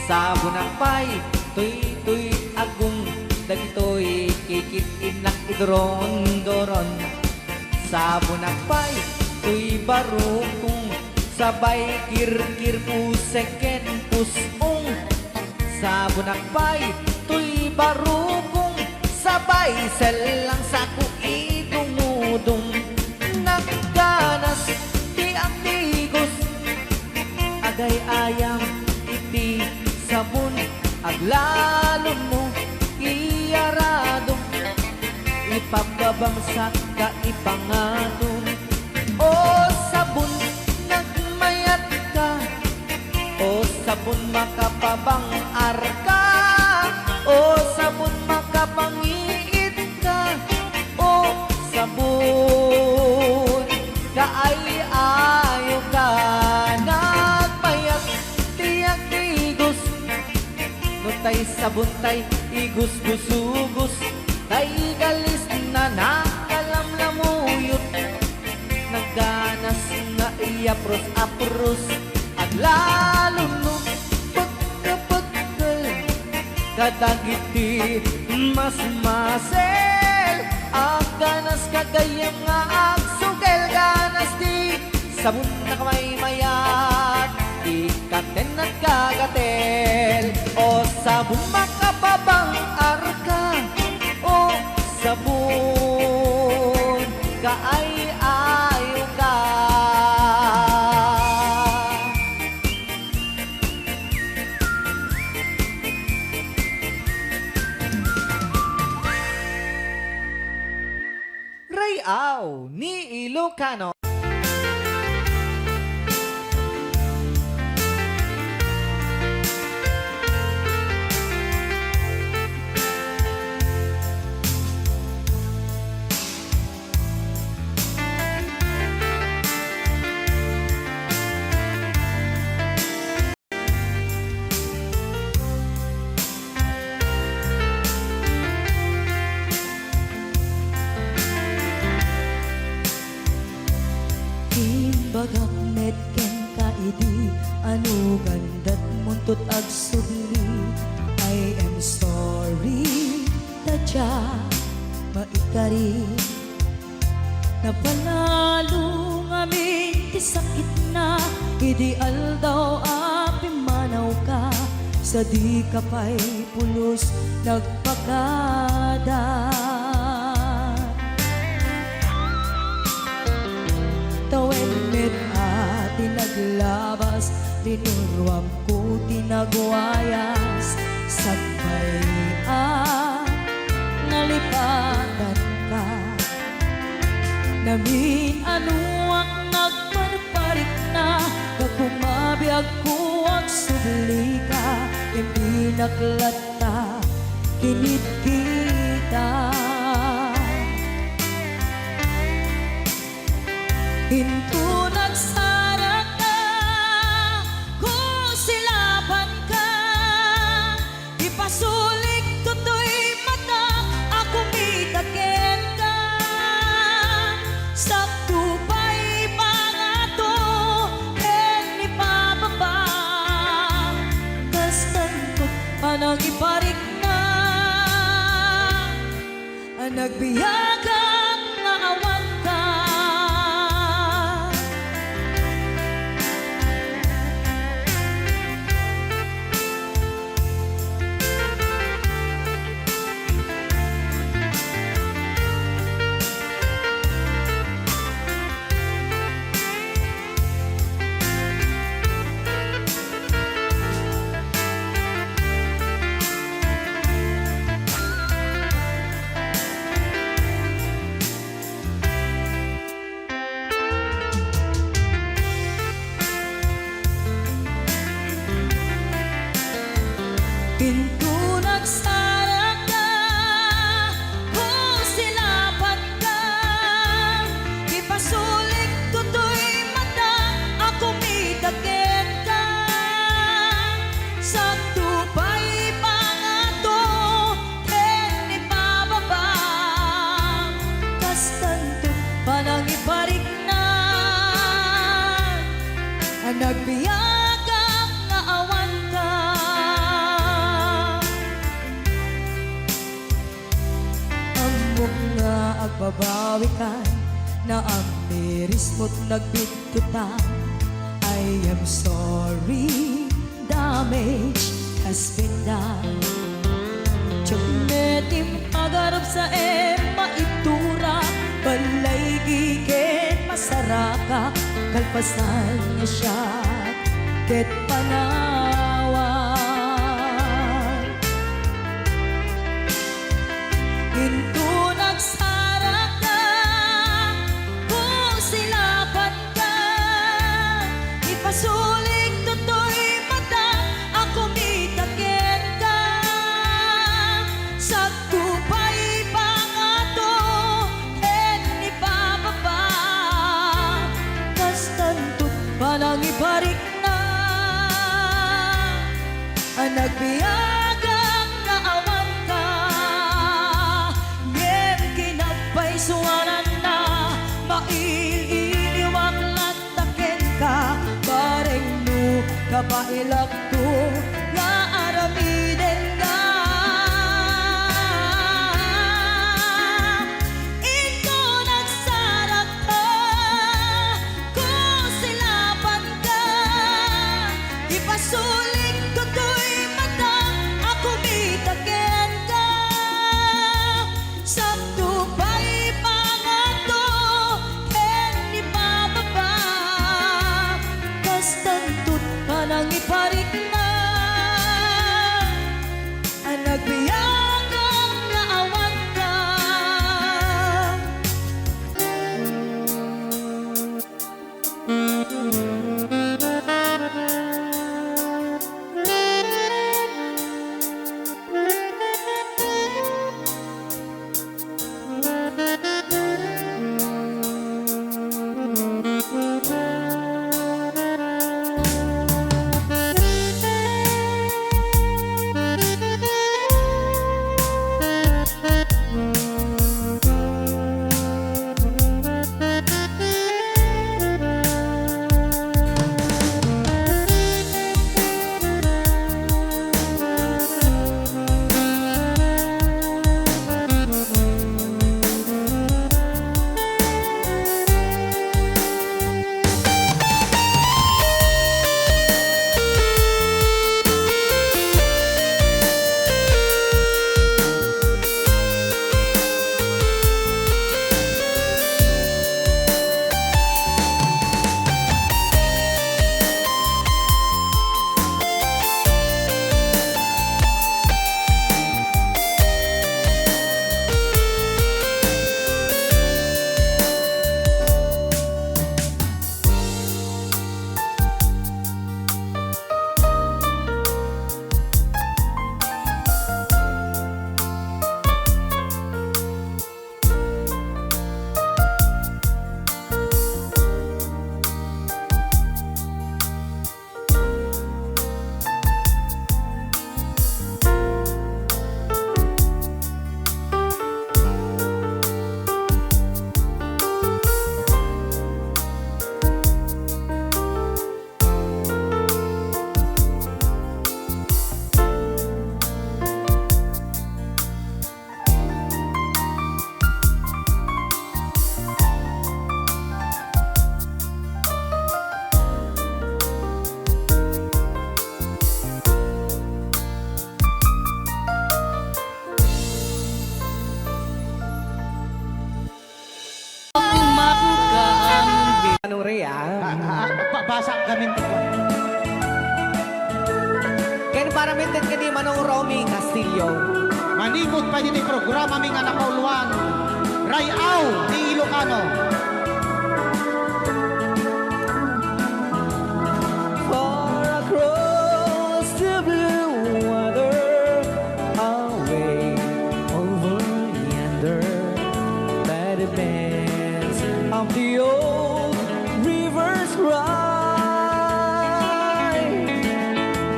Sabon ang pay, Tuy agong dagitoy kikit inak idron-doron. Sa bunakpay tuy barukong sabay kirkir puseken pusong. Sa bunakpay tuy barukong sabay selang saku idumudong. Nagganas ti ang tigos agay ayam iti sabon aglalon mo iyaradong ipapabangsak ka ipangatong. O sabon nagmayat ka, o sabon makapabangar ka, o sabon makapangiit ka, o sabon kaay-ayo ka. Nagmayat tiyak tigos, no tay sabon tay igus-gusugos, tay galis na nakalamlamuyot. Nagganas nga iapros-apros at lalo no pagkapagkal kadagiti mas masel. Ang ganas kagayang nga agsugel ganas di sabon na kamay mayat ikaten at kagatel. O sabon makapabang arka, o sabon kaay-ayo ka. Rayaw ni Ilocano. Bagak netken ka idi anu gandat muntut agsudli. I am sorry tadya maikari napanalo ngamin ti sakit na idi aldaw api manaw ka sa di kapay pulos nagpakada. Tawenit at tinaglabas, tinuruam ko tinagwayas. Sagbay nalipatan ka, namin anuak nagparparik na. Kakumabiyag ko ang subli ka, hindi naklata, kinit kita. Hinto nagsara ka, kung silaban ka, ipasulik to'y mata, ako mitaken ka. Sakto pa'y pangato, en ipababa, kastantot panang iparik na, ang nagbiyagang nga awan ka. Pinto nagsara ka, kung silaban ka, ipasulik to'y mata, ako mitaken ka. Sakto pa'y pangato, en ipababa, kastanto panang iparik na, ang nagbiyagang nga awan ka. kawikan na ang miris mo't nagbitutan. I am sorry, damage has been done. Tiyagnetim agarap sa maitura, balay gigit masaraka, kalpasan niya siya, ket panawan. Into nagsarak ka, kung silapan ka, ipasulik toto'y mata, ako mitakin ka. Sa tupay pangato, en ipababa, tas tanto panang ibarik na, ang nagbiyagang naawan ka, ngem kinagpaisuanan na, maililiwag lataken ka, bareng no kapailak to, nga aramiden ka. Ito nagsarak ka, kung silapan ka, ipasulik toto'y mata, ako mitaken ka. Sa tupay pangato, en ipababa, kas tanto't panang iparik na, ang nagbiyagang naawan ka. Anong Rhea? Basa kami. Ken para mintin ka di Manong Romy Castillo. Maningod pa dito programa mi nga napauluan. Rayaw ni Ilocano. Far across the blue water, away over yonder, by the banks of the old rivers ride,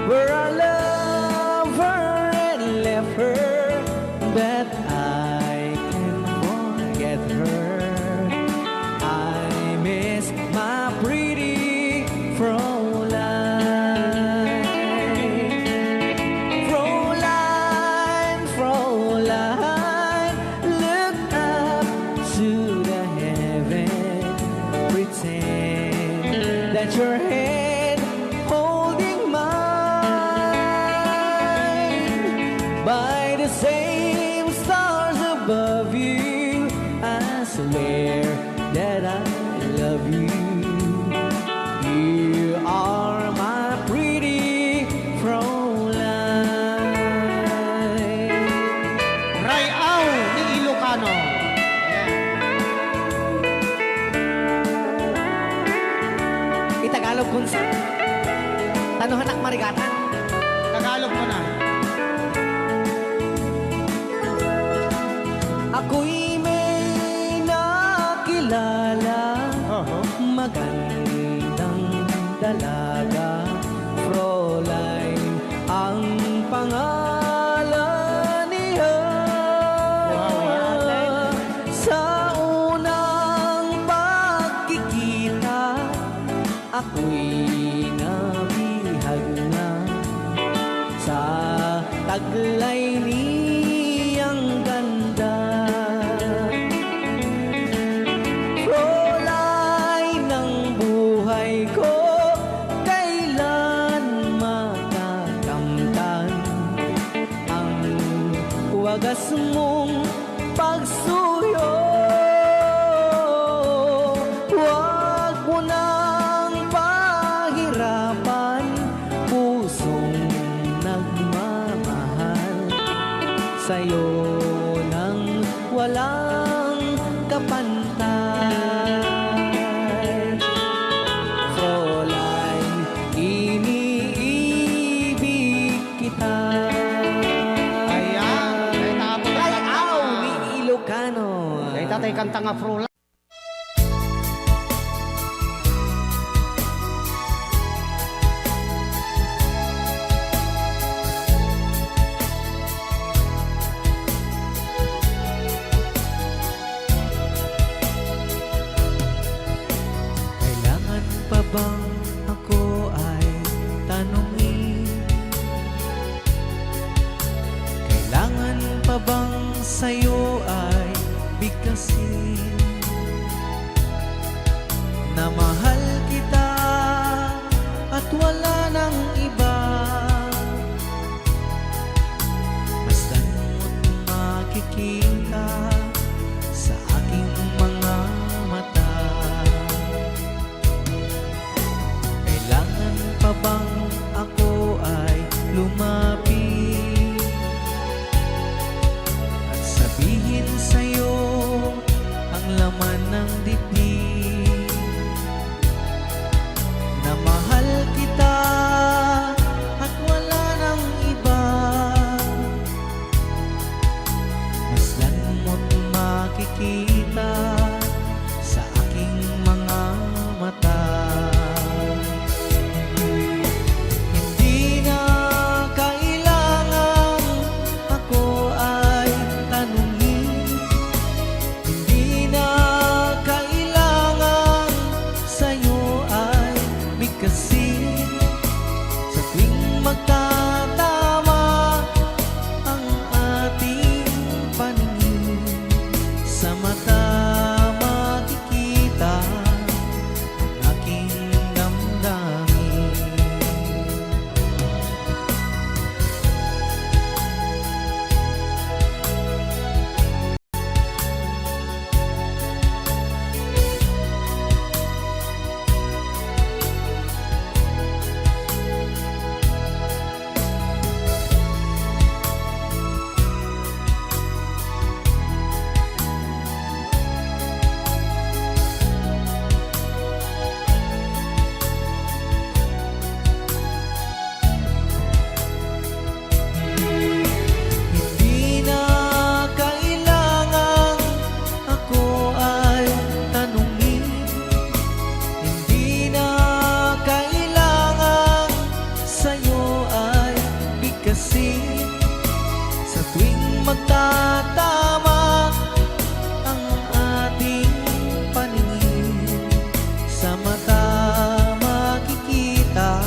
where I love her and left her, that I can forget her. that I love you. You are my pretty Fräulein. Rayaw ni Ilocano. Itagalog kung sa tanuhan ak marigatan. Tagalog mo na. Ako'y may nakilala, magandang dalaga, Fräulein ang pangalan niya. Sa unang pagkikita, ako'y nabihag na sa taglay niyang ganda. Fräulein ng buhay ko, kailan makakamtan ang wagas mong pagsuyo. Huwag mo nang pahirapan pusong nagmamahal sa'yo nang walang kapantay. Fräulein, iniibig kita. Ayan. Kay tatay Rayaw ni Ilocano. Kay tatay kanta nga Fräulein. Kailangan pa bang ako ay tanungin? Kailangan pa bang sa'yo ay bigkasin? Na mahal kita at wala nang iba. Basta mo't makikita sa aking mga mata. Kailangan pa bang ako ay lumapit at sabihin sa'yo ang laman ng dibdib? Na mahal kita at wala nang iba. Masdan mo't makikita sa aking mga mata. Hindi na kailangan ako ay tanungin. Hindi na kailangan sa'yo ay bigkasin. Sa tuwing magtatama ang ating paningin, sa mata makikita ang aking damdamin. Hindi na kailangan ako ay tanungin. Hindi na kailangan sa'yo ay bigkasin. Sa tuwing magtatama ang ating paningin, sa mata makikita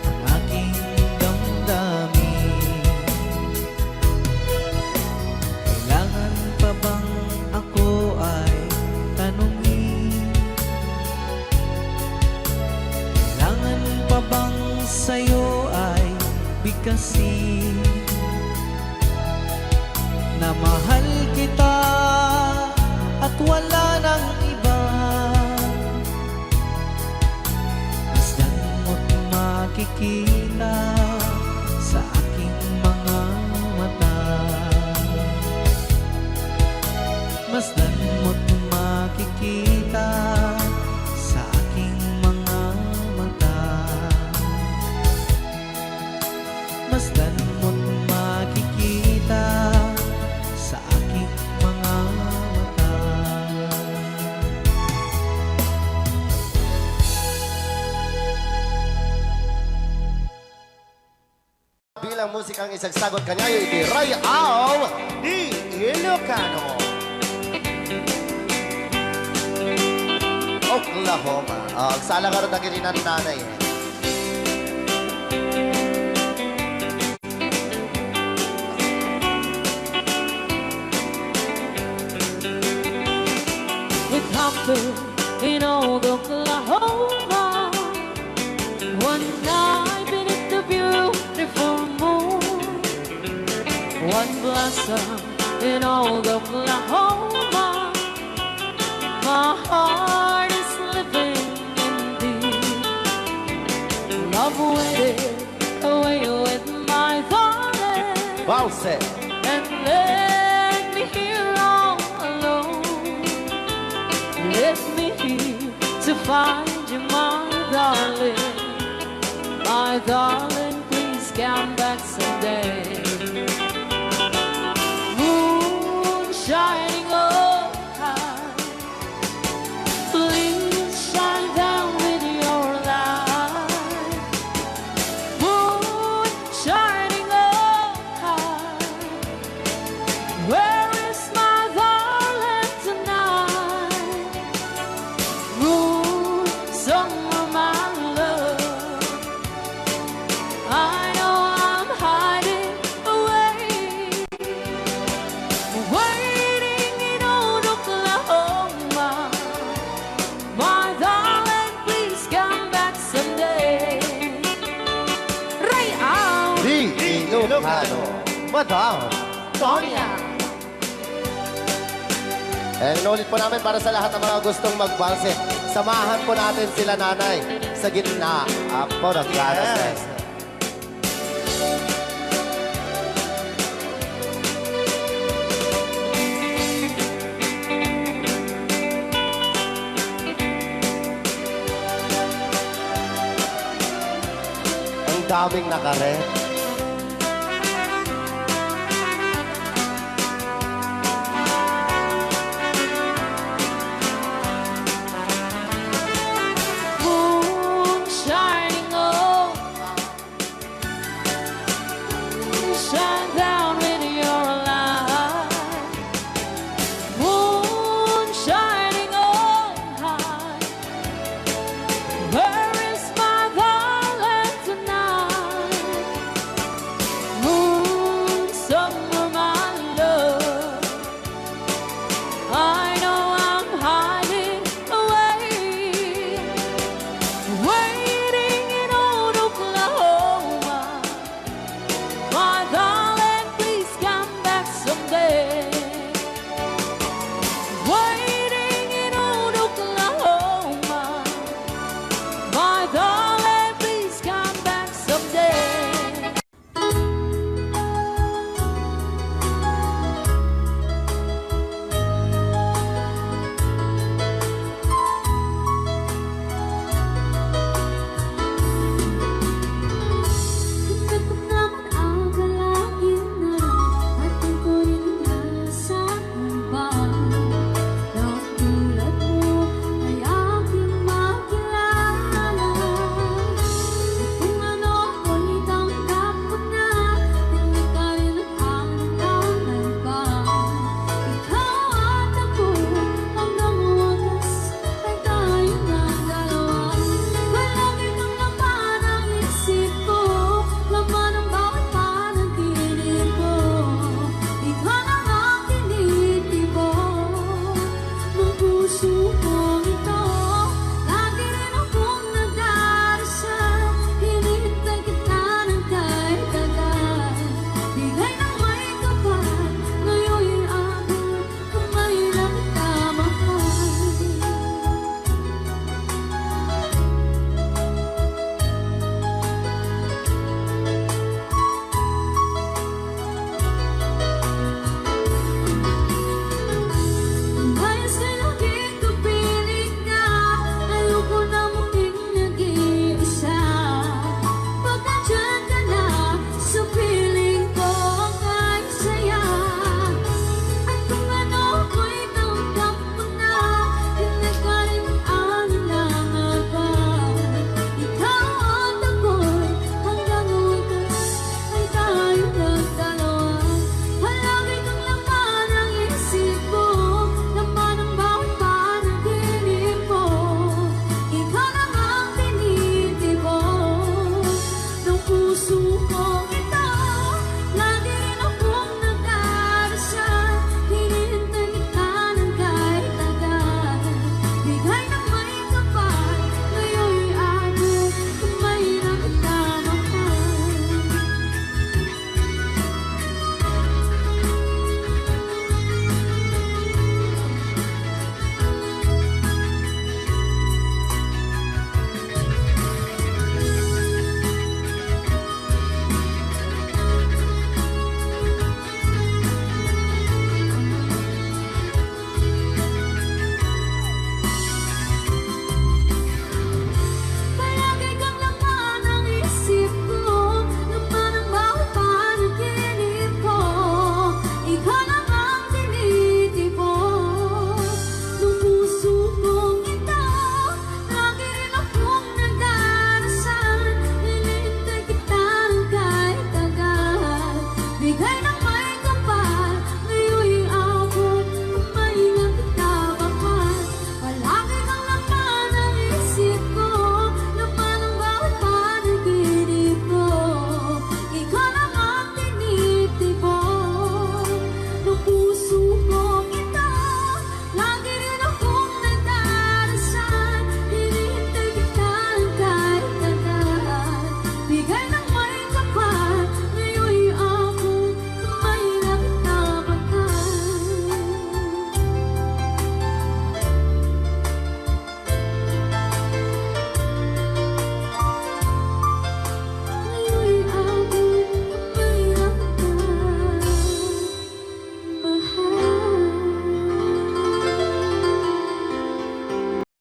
ang aking damdamin. Kailangan pa bang ako ay tanungin? Kailangan pa bang sa'yo ay bigkasin? Na mahal kita at wala nang makikita sa aking mga mata. Masdan mo't makikita sa aking mga mata. Masdan mo't makikita sa aking mga mata. Bilang musikang isagsagot kanya, iti Ray Au ni Ilocano. Oklahoma. Agsala ka rin na kininan nanay. It happened in old Oklahoma one night beneath the beautiful moon. One blossom in old Oklahoma. My heart is living in deep love waited away with my darling. Valse. And let me here all alone. Let me here to find you, my darling. My darling, please come back someday. Moon shining oh high, please shine down with your light. Moon shining oh high, where is my darling tonight? Moon, summer, my love, I know I'm hiding away, waiting in old Oklahoma. My darling, please come back someday. Ray Au Di Ilocano. Madam Tonya. Inulit po namin para sa lahat ng mga gustong magbalse. Samahan po natin sila nanay sa gitna. Ako nagkarases. Ang daming nakaret.